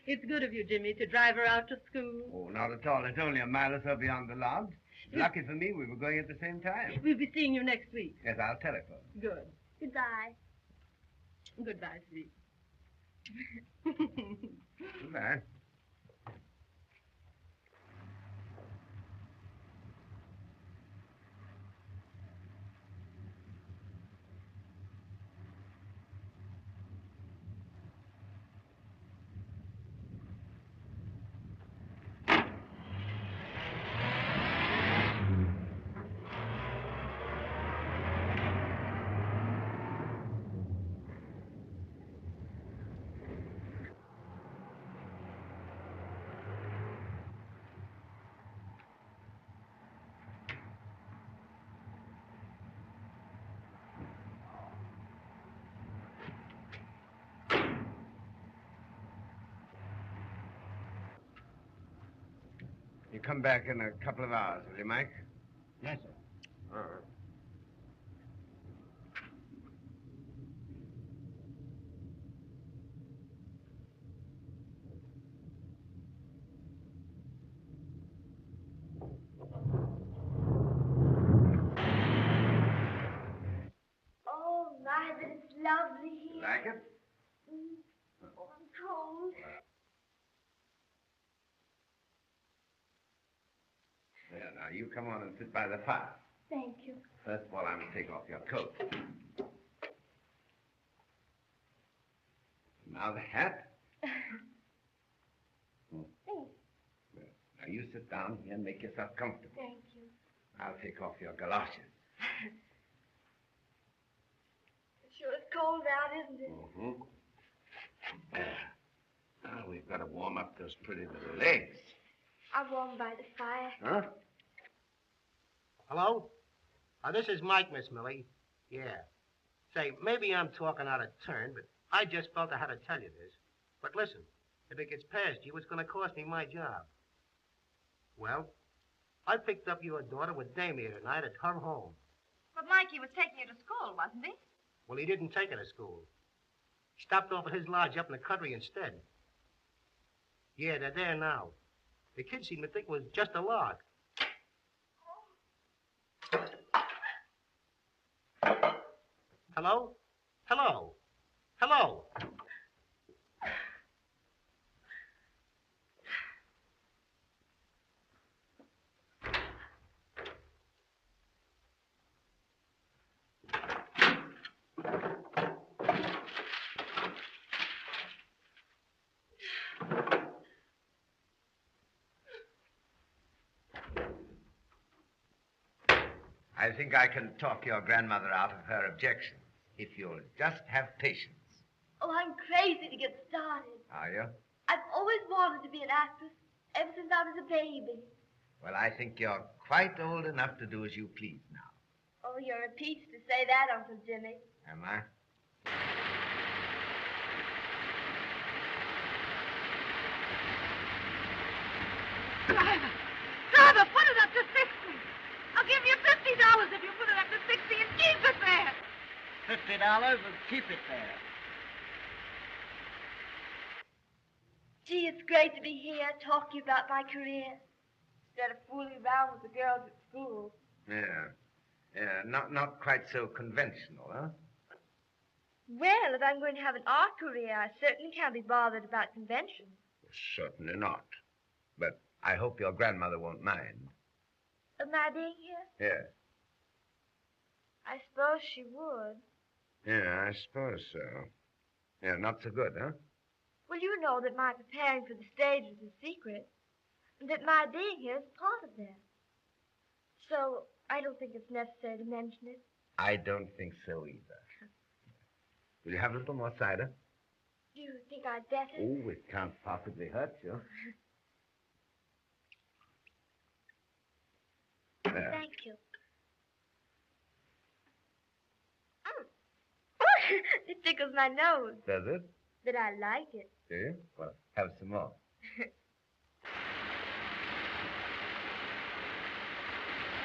It's good of you, Jimmy, to drive her out to school. Oh, not at all. It's only a mile or so beyond the lodge. Lucky for me, we were going at the same time. We'll be seeing you next week. Yes, I'll telephone. Good. Goodbye. Goodbye, sweet. Goodbye. You come back in a couple of hours, will you, Mike? Yes, sir. All right. Oh, my, but it's lovely here. Like it? Oh, I'm cold. Yeah, now you come on and sit by the fire. Thank you. First of all, I'm going to take off your coat. Now the hat. Thanks. Now you sit down here and make yourself comfortable. Thank you. I'll take off your galoshes. It sure is cold out, isn't it? Mm-hmm. Now we've got to warm up those pretty little legs. I'll warm by the fire. Huh? Hello? This is Mike, Miss Millie. Yeah. Say, maybe I'm talking out of turn, but I just felt I had to tell you this. But listen, if it gets past you, it's going to cost me my job. Well, I picked up your daughter with Damien tonight at her home. But Mikey was taking you to school, wasn't he? Well, he didn't take her to school. Stopped off at his lodge up in the country instead. Yeah, they're there now. The kids seem to think it was just a lark. Hello? Hello? Hello? I think I can talk your grandmother out of her objections, if you'll just have patience. Oh, I'm crazy to get started. Are you? I've always wanted to be an actress ever since I was a baby. Well, I think you're quite old enough to do as you please now. Oh, you're a peach to say that, Uncle Jimmy. Am I? Driver, put it up to 60. I'll give you $50 if you put it up to 60 and keep it there. $50 and keep it there. Gee, it's great to be here talking about my career instead of fooling around with the girls at school. Yeah. Yeah, not quite so conventional, huh? Well, if I'm going to have an art career, I certainly can't be bothered about conventions. Certainly not. But I hope your grandmother won't mind. Am I being here? Yeah. I suppose she would. Yeah, I suppose so. Yeah, not so good, huh? Well, you know that my preparing for the stage is a secret, and that my being here is part of that. So I don't think it's necessary to mention it. I don't think so either. Will you have a little more cider? Do you think I'd better? Oh, it can't possibly hurt you. There. Thank you. It tickles my nose. Does it? But I like it. Do you? Well, have some more.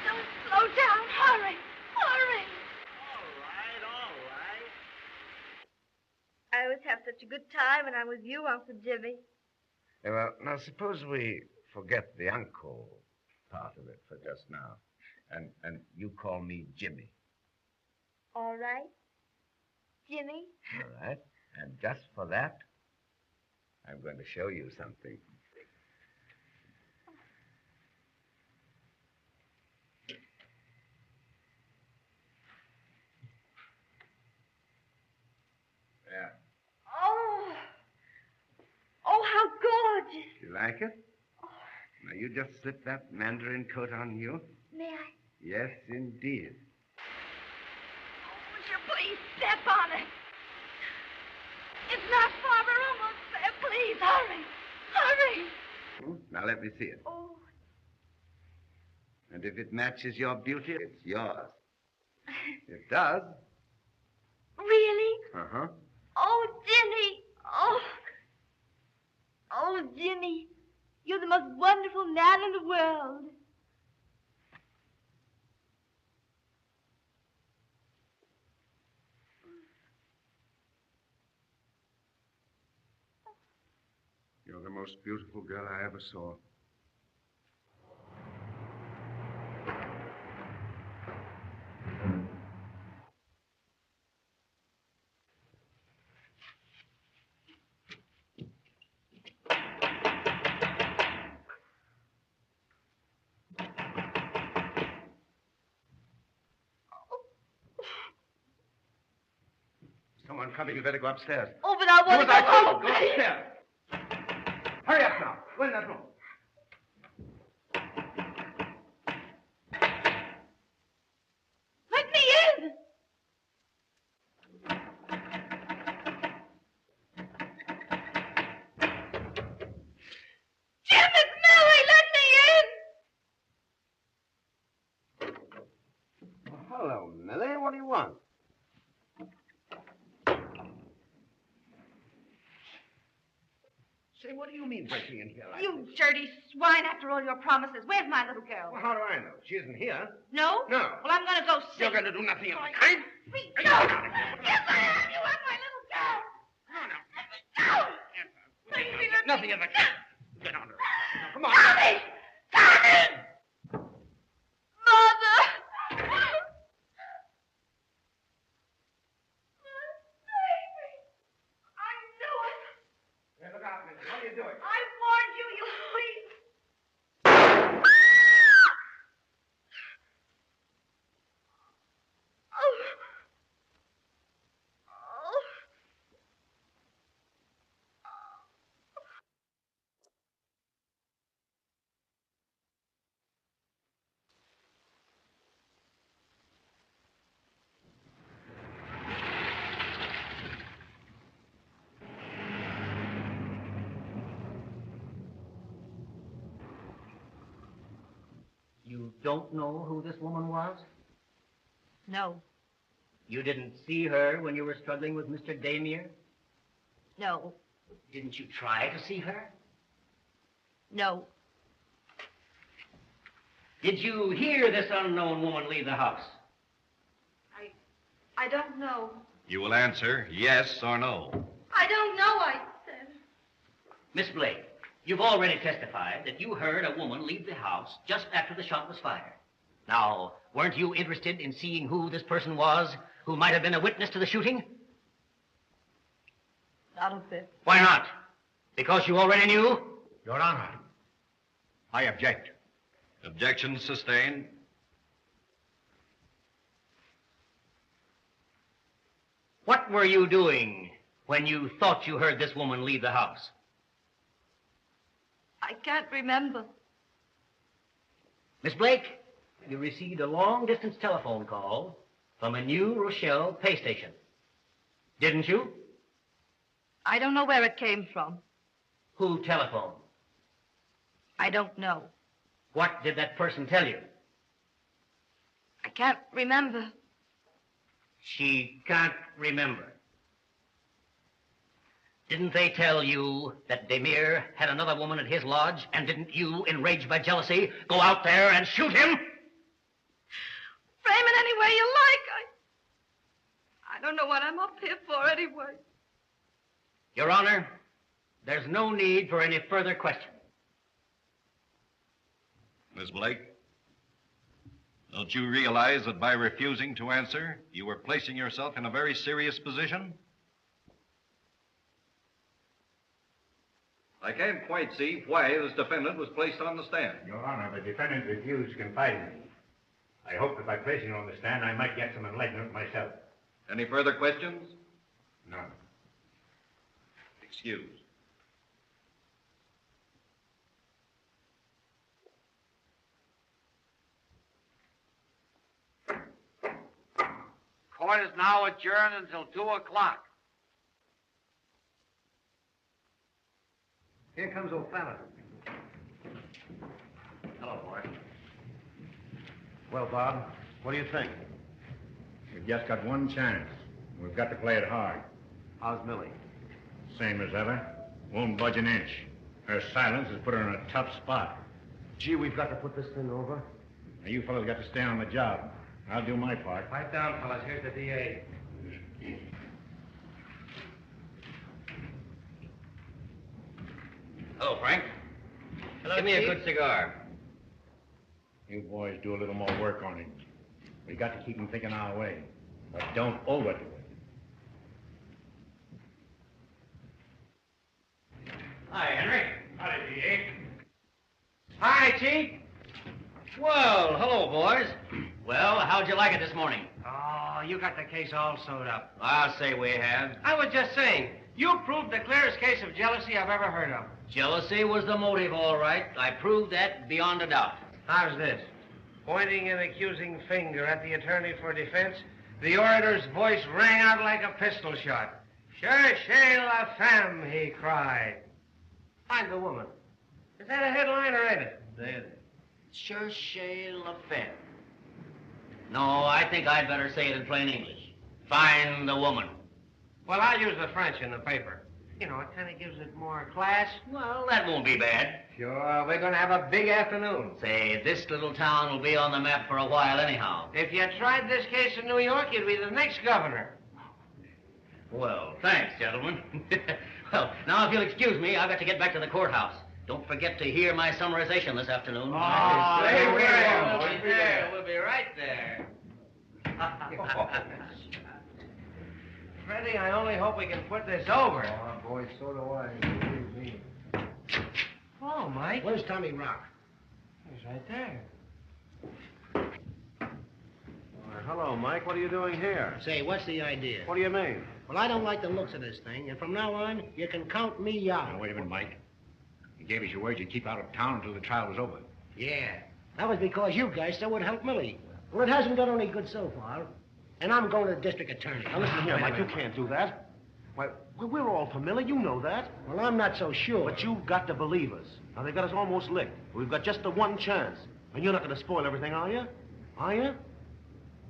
Don't slow down. Hurry. Hurry. All right. I always have such a good time when I'm with you, Uncle Jimmy. Well, now suppose we forget the uncle part of it for just now. And you call me Jimmy. All right. Jimmy? All right. And just for that, I'm going to show you something. Yeah. Oh. Oh, how gorgeous. You like it? Now, you just slip that mandarin coat on you. May I? Yes, indeed. Would you please step on it? It's not far. We're almost there. Please, hurry. Hurry. Now, let me see it. Oh. And if it matches your beauty, it's yours. It does. Really? Uh-huh. Oh, Jimmy. Oh. Oh, Jimmy. You're the most wonderful man in the world. You're the most beautiful girl I ever saw. Someone coming. You better go upstairs. Oh, but I want to Do as I go told home. you. Go upstairs. Hurry up now. Go in that room. Let me in. Jim, it's Millie. Let me in. Hello, Millie. What do you want? Say, what do you mean breaking in here like You this? dirty swine, after all your promises. Where's my little girl? Well, how do I know? She isn't here. No? No. Well, I'm going to go see. You're going to do nothing of the kind? No! Yes, I am. You have my little girl. Let me go. Please, let me. Nothing of the kind. Get on her. Now, come on. Tommy! Tommy! Mother! I knew it. Hey, look out, Millie. What are you doing? I warned you, you freak. You don't know who this woman was? No. You didn't see her when you were struggling with Mr. Damier? No. Didn't you try to see her? No. Did you hear this unknown woman leave the house? I don't know. You will answer yes or no. I don't know, I said. Miss Blake, you've already testified that you heard a woman leave the house just after the shot was fired. Now, weren't you interested in seeing who this person was who might have been a witness to the shooting? Not a bit. Why not? Because you already knew? Your Honor, I object. Objection sustained. What were you doing when you thought you heard this woman leave the house? I can't remember. Miss Blake, you received a long-distance telephone call from a New Rochelle pay station. Didn't you? I don't know where it came from. Who telephoned? I don't know. What did that person tell you? I can't remember. She can't remember. Didn't they tell you that Demir had another woman at his lodge, and didn't you, enraged by jealousy, go out there and shoot him? Frame it any way you like. I don't know what I'm up here for anyway. Your Honor, there's no need for any further questions. Miss Blake, don't you realize that by refusing to answer, you were placing yourself in a very serious position? I can't quite see why this defendant was placed on the stand. Your Honor, the defendant refused to confide in me. I hoped that by placing him on the stand, I might get some enlightenment myself. Any further questions? None. Excused. Court is now adjourned until 2 o'clock. Here comes O'Fallon. Hello, boy. Well, Bob, what do you think? We've just got one chance. We've got to play it hard. How's Millie? Same as ever. Won't budge an inch. Her silence has put her in a tough spot. Gee, we've got to put this thing over. Now, you fellas got to stay on the job. I'll do my part. Pipe down, fellas. Here's the DA. Hello, Frank. Hello, Give me Chief. a good cigar. You boys do a little more work on him. We got to keep him thinking our way. But don't overdo it. Hi, Henry. Howdy, DA. Hi, Chief. Well, hello, boys. Well, how'd you like it this morning? Oh, you got the case all sewed up. I'll say we have. I was just saying, you proved the clearest case of jealousy I've ever heard of. Jealousy was the motive, all right. I proved that beyond a doubt. How's this? Pointing an accusing finger at the attorney for defense, the orator's voice rang out like a pistol shot. Cherchez la femme, he cried. Find the woman. Is that a headline or ain't it? There. Cherchez la femme. No, I think I'd better say it in plain English. Find the woman. Well, I'll use the French in the paper. You know, it kind of gives it more class. Well, that won't be bad. Sure, we're going to have a big afternoon. Say, this little town will be on the map for a while anyhow. If you tried this case in New York, you'd be the next governor. Well, thanks, gentlemen. Well, now, if you'll excuse me, I've got to get back to the courthouse. Don't forget to hear my summarization this afternoon. Oh, Say we'll we be will. there. We'll be right there. Freddie, I only hope we can put this over. Oh, boy, so do I. Believe me. Oh, Mike. Where's Tommy Rock? He's right there. Hello, Mike. What are you doing here? Say, what's the idea? What do you mean? Well, I don't like the looks of this thing, and from now on, you can count me out. Now, wait a minute, Mike. You gave us your word you'd keep out of town until the trial was over. Yeah. That was because you guys said would help Millie. Well, it hasn't done any good so far. And I'm going to the district attorney. Now, listen to me, Mike, you can't do that. Why, we're all familiar. You know that. Well, I'm not so sure. But you've got to believe us. Now, they've got us almost licked. We've got just the one chance. And you're not going to spoil everything, are you? Are you?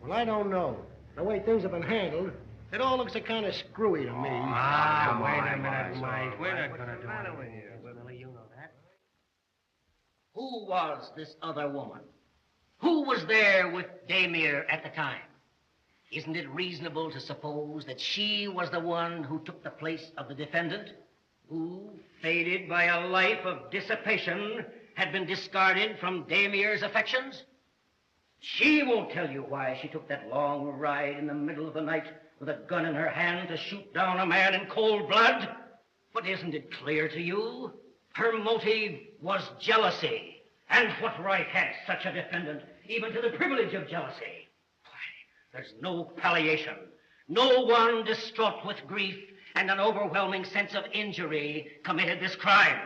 Well, I don't know. The way things have been handled, it all looks a kind of screwy to me. Wait a minute, Mike. We're not going to do anything. Millie, you know that. Who was this other woman? Who was there with Demir at the time? Isn't it reasonable to suppose that she was the one who took the place of the defendant, who, faded by a life of dissipation, had been discarded from Demir's affections? She won't tell you why she took that long ride in the middle of the night with a gun in her hand to shoot down a man in cold blood. But isn't it clear to you? Her motive was jealousy. And what right had such a defendant even to the privilege of jealousy? Why, there's no palliation. No one distraught with grief and an overwhelming sense of injury committed this crime.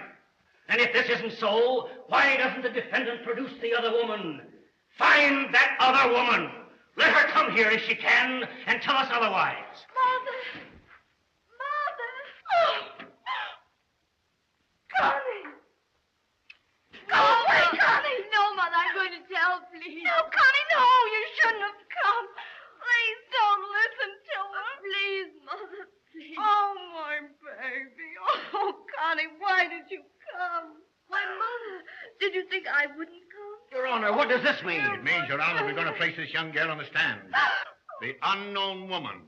And if this isn't so, why doesn't the defendant produce the other woman? Find that other woman. Let her come here if she can and tell us otherwise. Mother! Mother! Oh! Connie! Go away, Connie! No, Mother, I'm going to tell, please. No, Connie, no! You shouldn't have come. Please don't listen to her. Please, Mother, please. Oh, my baby. Johnny, why did you come? Why, Mother, did you think I wouldn't come? Your Honor, what does this mean? It means, Your Honor, we're going to place this young girl on the stand. The unknown woman.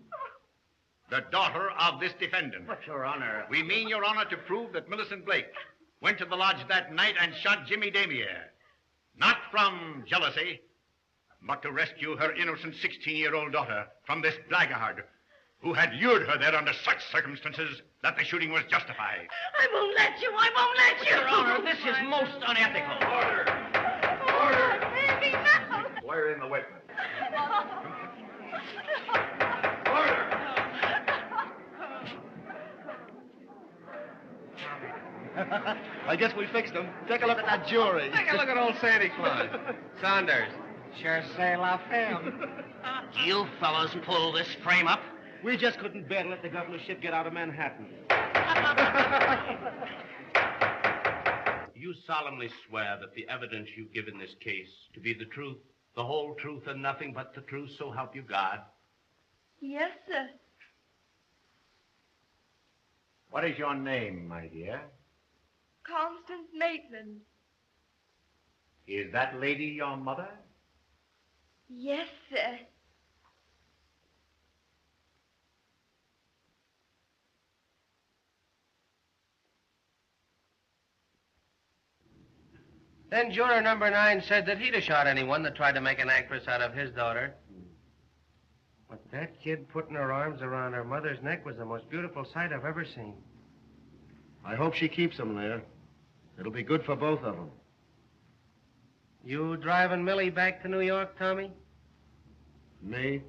The daughter of this defendant. But, Your Honor... We mean, Your Honor, to prove that Millicent Blake went to the lodge that night and shot Jimmy Damier. Not from jealousy, but to rescue her innocent 16-year-old daughter from this blackguard who had lured her there under such circumstances that the shooting was justified. I won't let you. I won't let you. Your Honor, this is most unethical. Order! Baby, no. Swear in the witness. I guess we fixed them. Take a look at that jury. Take a look at old Santa Claus. Saunders, sure say la femme. You fellows pull this frame up? We just couldn't bear to let the governorship get out of Manhattan. You solemnly swear that the evidence you give in this case to be the truth, the whole truth, and nothing but the truth, so help you God? Yes, sir. What is your name, my dear? Constance Maitland. Is that lady your mother? Yes, sir. Then juror number 9 said that he'd have shot anyone that tried to make an actress out of his daughter. But that kid putting her arms around her mother's neck was the most beautiful sight I've ever seen. I hope she keeps them there. It'll be good for both of them. You driving Millie back to New York, Tommy? Me?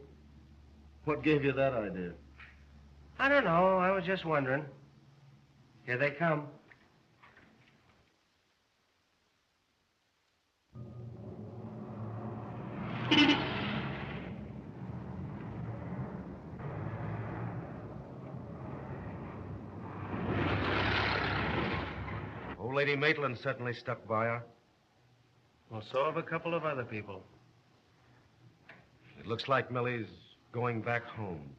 What gave you that idea? I don't know. I was just wondering. Here they come. Old Lady Maitland certainly stuck by her. Well, so have a couple of other people. It looks like Millie's going back home.